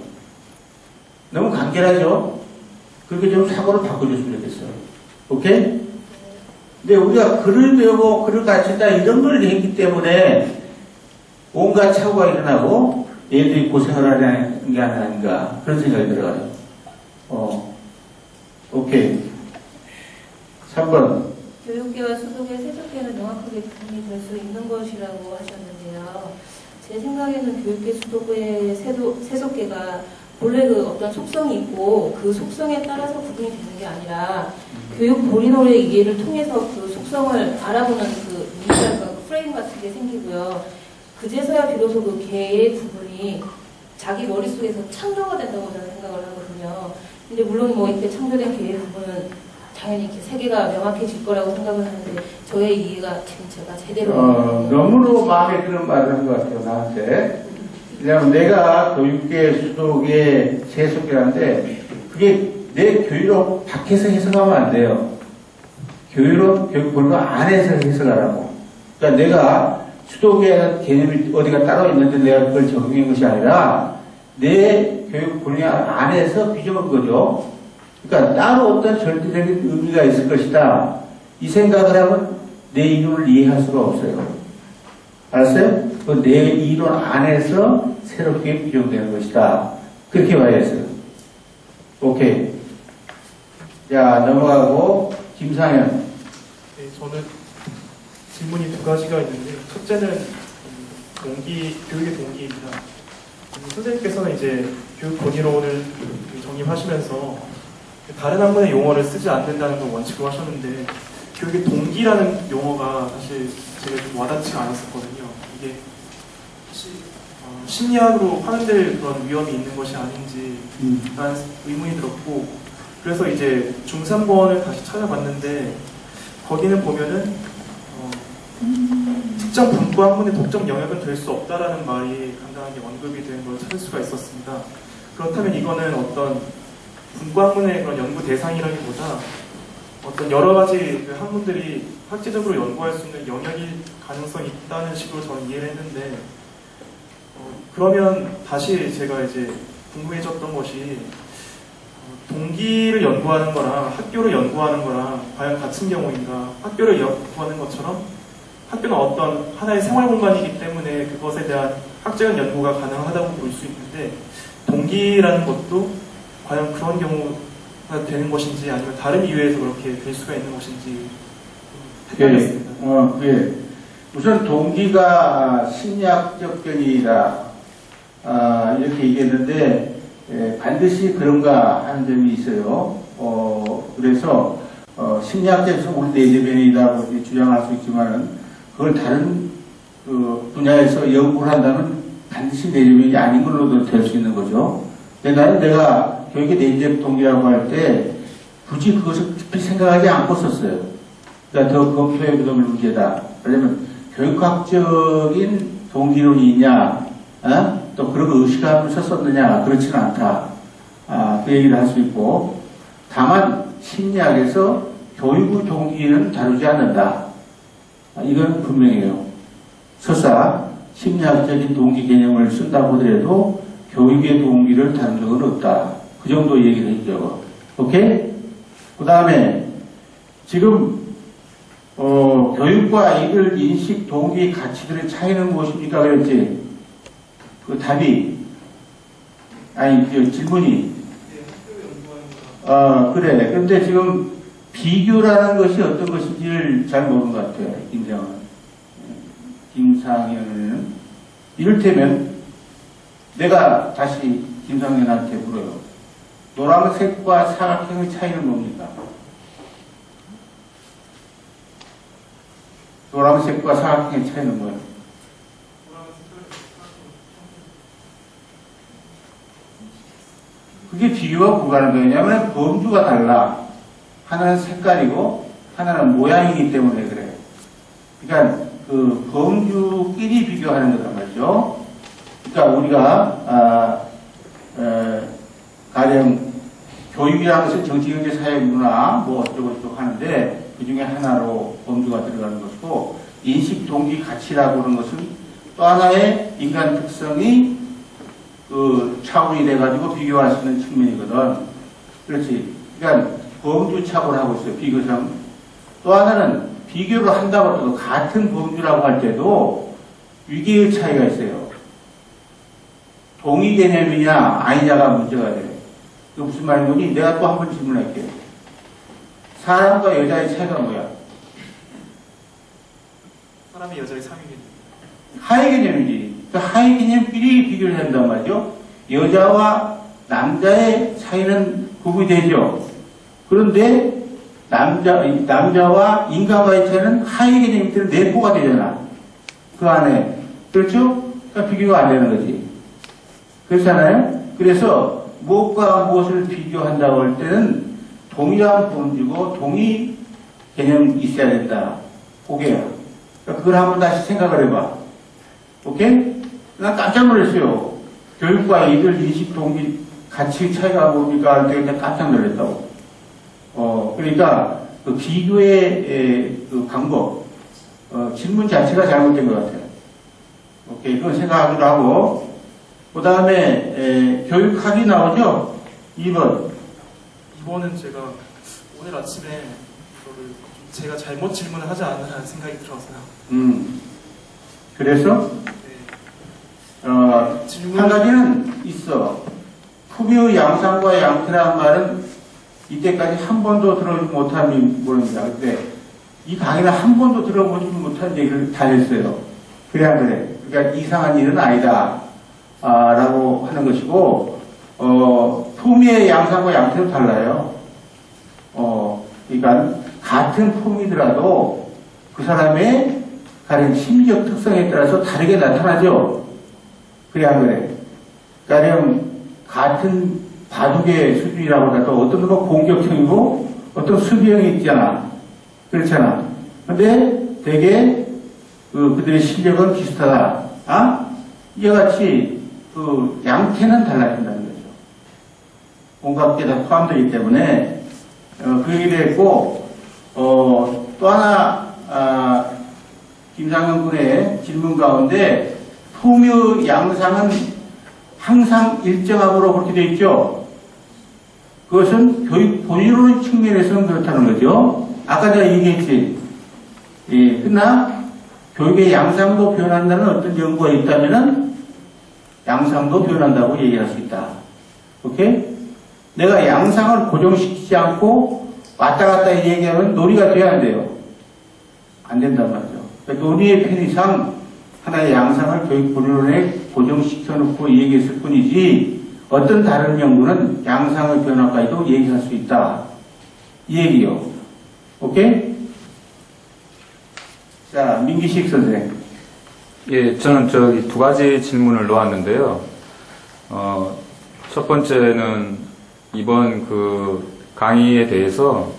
너무 간결하죠? 그렇게 좀 사고를 바꿔줬으면 좋겠어요. 오케이? 근데 우리가 글을 배우고 글을 가르친다 이런 걸 했기 때문에 온갖 착오가 일어나고 얘들이 고생을 하는 게 아닌가 그런 생각이 들어요. 오케이. 3번. 교육계와 수도계, 세속계는 명확하게 구분이 될 수 있는 것이라고 하셨는데요. 제 생각에는 교육계, 수도계, 세속계가 본래 그 어떤 속성이 있고 그 속성에 따라서 구분이 되는 게 아니라 교육 본인의 이해를 통해서 그 속성을 알아보는 그 문제랄까 프레임 같은 게 생기고요. 그제서야 비로소 그 개의 구분이 자기 머릿속에서 창조가 된다고 저는 생각을 하거든요. 근데 물론 뭐 이렇게 창조된 개의 구분은 당연히 이렇게 세계가 명확해질 거라고 생각을 하는데 저의 이해가 지금 제가 제대로 너무도 마음에 드는 말을 한 것 같아요, 나한테. 왜냐하면 내가 교육계, 수도계, 세속계라는데 그게 내 교육으로 밖에서 해석하면 안 돼요. 교육 본관 안에서 해석하라고. 그러니까 내가 수도계 개념이 어디가 따로 있는데 내가 그걸 적용한 것이 아니라 내 교육 분야 안에서 규정한 거죠. 그러니까 따로 어떤 절대적인 의미가 있을 것이다. 이 생각을 하면 내 이론을 이해할 수가 없어요. 알았어요? 내 이론 안에서 새롭게 규정되는 것이다. 그렇게 봐야겠어요. 오케이. 자, 넘어가고 김상현. 네, 저는 질문이 두 가지가 있는데 첫째는 교육의 동기입니다. 선생님께서는 이제 교육 본의론을 정립하시면서 다른 학문의 용어를 쓰지 않는다는 걸 원칙으로 하셨는데 교육의 동기라는 용어가 사실 제가 좀 와닿지가 않았었거든요. 이게 혹시 심리학으로 파견될 그런 위험이 있는 것이 아닌지 라는 의문이 들었고, 그래서 이제 중3권을 다시 찾아봤는데 거기는 보면은 특정 분과 학문의 독점 영역은 될 수 없다라는 말이 간단하게 언급이 된 걸 찾을 수가 있었습니다. 그렇다면 이거는 어떤 분과 학문의 그런 연구 대상이라기보다 어떤 여러 가지 학문들이 학제적으로 연구할 수 있는 영역일 가능성이 있다는 식으로 저는 이해를 했는데, 그러면 다시 제가 이제 궁금해졌던 것이 동기를 연구하는 거랑 학교를 연구하는 거랑 과연 같은 경우인가? 학교를 연구하는 것처럼 학교는 어떤 하나의 생활 공간이기 때문에 그것에 대한 학적인 연구가 가능하다고 볼 수 있는데 동기라는 것도 과연 그런 경우가 되는 것인지 아니면 다른 이유에서 그렇게 될 수가 있는 것인지 헷갈렸습니다. 예. 우선 동기가 심리학적 견이다 이렇게 얘기했는데 반드시 그런가 하는 점이 있어요. 그래서 심리학적에서 우리 내재변이라고 주장할 수 있지만은 그걸 다른 분야에서 연구를 한다면 반드시 내재변이 아닌 걸로도 될 수 있는 거죠. 근데 나는 내가 교육의 내재 동기라고 할 때 굳이 그것을 깊이 생각하지 않고 썼어요. 그러니까 더 검토해 보는 문제다. 왜냐면 교육학적인 동기론이 있냐, 또 그런 거 의식하면서 썼느냐, 그렇지는 않다. 그 얘기를 할 수 있고, 다만 심리학에서 교육의 동기는 다루지 않는다. 이건 분명해요. 설사 심리학적인 동기 개념을 쓴다고 하더라도 교육의 동기를 다룬 적은 없다. 그 정도 얘기를 했죠. 오케이? 그 다음에 지금 교육과 이들 인식, 동기, 가치들의 차이는 무엇입니까? 그랬지? 그 답이, 질문이. 그래. 근데 지금 비교라는 것이 어떤 것인지를 잘 모르는 것 같아요. 김상현은. 이를테면, 내가 다시 김상현한테 물어요. 노란색과 사각형의 차이는 뭡니까? 노란색과 사각형의 차이는 뭐예요? 그게 비교가 불가능해요. 왜냐하면 범주가 달라. 하나는 색깔이고 하나는 모양이기 때문에 그래요. 그러니까 그 범주끼리 비교하는 거란 말이죠. 그러니까 우리가 가령 교육이라는 것은 정치, 경제, 사회, 문화 뭐 어쩌고 하는데 그 중에 하나로 범주가 들어가는 것이고 인식, 동기, 가치라고 하는 것은 또 하나의 인간 특성이 그 차원이 돼가지고 비교할 수 있는 측면이거든. 그렇지. 그러니까 범주 차원을 하고 있어요. 비교상. 또 하나는 비교를 한다고 해도 같은 범주라고 할 때도 위계의 차이가 있어요. 동의 개념이냐 아니냐가 문제가 돼요. 그 무슨 말이냐면 내가 또 한 번 질문할게요. 사람과 여자의 차이가 뭐야? 사람이 여자의 상위 개념. 하위 개념이지. 그 하위 개념끼리 비교를 한단 말이죠. 여자와 남자의 차이는 구분되죠. 그런데 남자와 인간과의 차이는 하위 개념이 때문에 내포가 되잖아. 그 안에. 그렇죠? 그러니까 비교가 안 되는 거지. 그렇잖아요? 그래서 무엇과 무엇을 비교한다고 할 때는 동일한 범주고 동의 개념이 있어야 된다. 그게야. 그러니까 그걸 한번 다시 생각을 해봐. 오케이? 난 깜짝 놀랐어요. 교육과 이들 인식, 동기, 가치 차이가 뭡니까? 할 때 그냥 깜짝 놀랐다고. 그러니까 그 비교의 그 방법, 질문 자체가 잘못된 것 같아요. 오케이. 그건 생각하기도 하고. 그 다음에 교육학이 나오죠? 2번. 2번은 제가 오늘 아침에 이거를 제가 잘못 질문을 하지 않았나 생각이 들어서요. 그래서 한 가지는 있어. 품위의 양상과 양태라는 말은 이때까지 한 번도 들어보지 못한 모릅니다. 근데 이 강의는 한 번도 들어보지 못한 얘기를 다 했어요. 그래 안 그래? 그러니까 이상한 일은 아니다. 라고 하는 것이고, 품위의 양상과 양태도 달라요. 그러니까 같은 품이더라도 그 사람의 가령 심리적 특성에 따라서 다르게 나타나죠. 그래 안 그래? 가령 같은 바둑의 수준이라고 하더라도 어떤 놈은 공격형이고 어떤 수비형이 있잖아. 그렇잖아. 근데 되게 그들의 실력은 비슷하다. 이와 같이 그 양태는 달라진다는 거죠. 온갖 게 다 포함되기 때문에 그 얘기를 했고 또 하나 김상현 군의 질문 가운데 품위 양상은 항상 일정함으로 그렇게 되어 있죠. 그것은 교육 본의로는 측면에서는 그렇다는 거죠. 아까 내가 얘기했지. 예, 그러나 교육의 양상도 변한다는 어떤 연구가 있다면은 양상도 변한다고 얘기할 수 있다. 오케이? 내가 양상을 고정시키지 않고 왔다 갔다 얘기하면 논의가 돼야 안 돼요. 안 된단 말이죠. 그러니까 논의의 편의상 하나의 양상을 교육 본의론에 고정시켜 놓고 얘기했을 뿐이지 어떤 다른 연구는 양상의 변화까지도 얘기할 수 있다. 이 얘기요. 오케이? 자, 민기식 선생. 예, 저는 저기 두 가지 질문을 놓았는데요. 첫 번째는 이번 그 강의에 대해서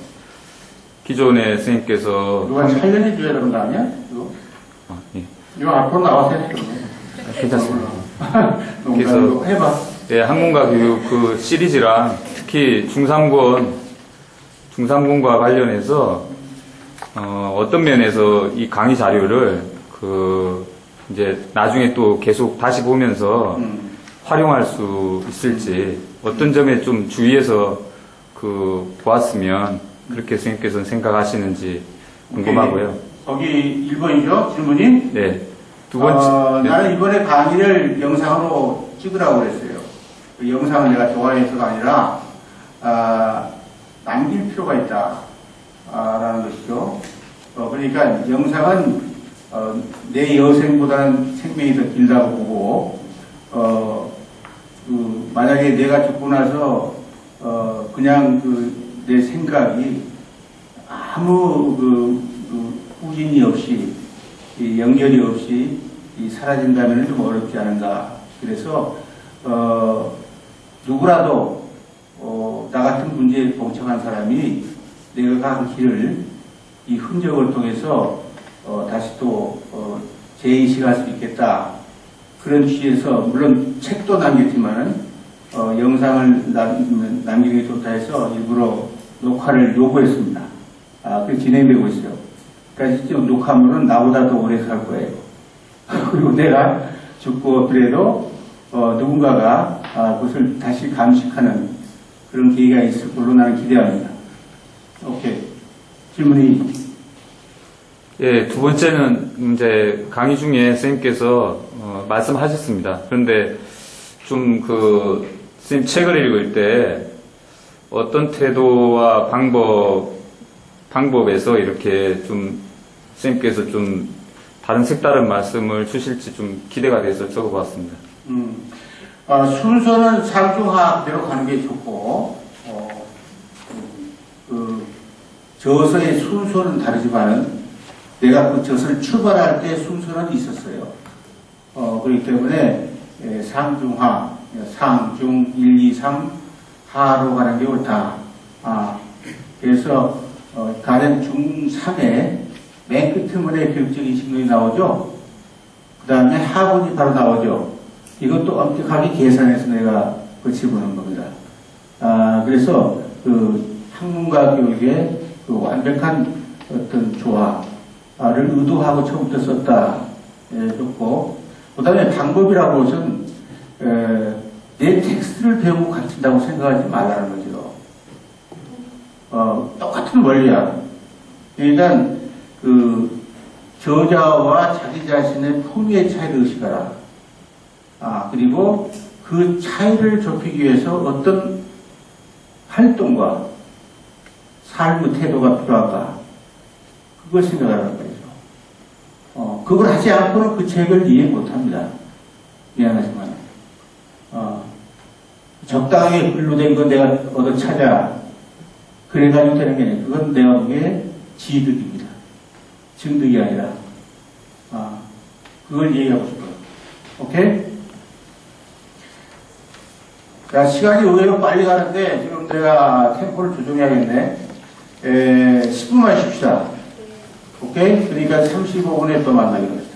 기존의 선생님께서 누가 촬영해 줘야 되는 거 아니야? 이거? 예. 이거 앞으로 나와서 해도 돼. 괜찮습니다. 그래서 해봐. 예, 항공과 교육 그 시리즈랑 특히 중상군과 관련해서 어떤 면에서 이 강의 자료를 이제 나중에 또 계속 다시 보면서 활용할 수 있을지 어떤 점에 좀 주의해서 보았으면 그렇게 선생님께서는 생각하시는지 궁금하고요. 거기 1번이죠? 질문이? 네. 두 번째. 네. 나는 이번에 강의를 영상으로 찍으라고 그랬어요. 그 영상을 내가 좋아해서가 아니라 남길 필요가 있다. 라는 것이죠. 그러니까 영상은 내 여생보다는 생명이 더 길다고 보고, 만약에 내가 죽고 나서 그냥 내 생각이 아무 후진이 없이 연결이 없이 사라진다면 좀 어렵지 않은가. 그래서 누구라도 나 같은 문제에 봉착한 사람이 내가 간 길을 이 흔적을 통해서 다시 또 재인식할 수 있겠다. 그런 취지에서 물론 책도 남겼지만은 영상을 남기는 게 좋다 해서 일부러 녹화를 요구했습니다. 그게 진행되고 있어요. 그러니까 실제 녹화물은 나보다 더 오래 살 거예요. 그리고 내가 죽고 그래도 누군가가 그것을 다시 감식하는 그런 기회가 있을 걸로 나는 기대합니다. 오케이. 질문이. 예, 두 번째는 이제 강의 중에 선생님께서 말씀하셨습니다. 그런데 좀 선생님 책을 읽을 때 어떤 태도와 방법에서 이렇게 좀 선생님께서 좀 다른 색다른 말씀을 주실지 좀 기대가 돼서 적어봤습니다. 순서는 상중하대로 가는 게 좋고, 저서의 순서는 다르지만은 내가 그 저서를 출발할 때 순서는 있었어요. 그렇기 때문에 상중하, 상중 1, 2, 3, 하로 가는 게 옳다. 그래서 가령 중3에 맨 끝머리에 교육적인 신경이 나오죠. 그 다음에 하분이 바로 나오죠. 이것도 엄격하게 계산해서 내가 집어넣은 겁니다. 그래서 학문과 교육의 완벽한 어떤 조화를 의도하고 처음부터 썼다. 좋고, 그 다음에 방법이라고 해서는 내 텍스트를 배우고 가르친다고 생각하지 말라는 거죠. 똑같은 원리야. 그러니까 저자와 자기 자신의 품위의 차이를 의식하라. 그리고 그 차이를 좁히기 위해서 어떤 활동과 삶의 태도가 필요한가. 그걸 생각하라는 거죠. 그걸 하지 않고는 그 책을 이해 못합니다. 미안하지만. 적당하게 분류된 건 내가 얻어 찾아. 그래가지고 되는 게 아니에요. 그건 내가 보기에 지득입니다. 증득이 아니라. 그걸 얘기하고 싶어요. 오케이? 자, 시간이 의외로 빨리 가는데, 지금 내가 템포를 조정해야겠네. 10분만 쉽시다. 오케이? 그러니까 35분에 또 만나기로 했습니다.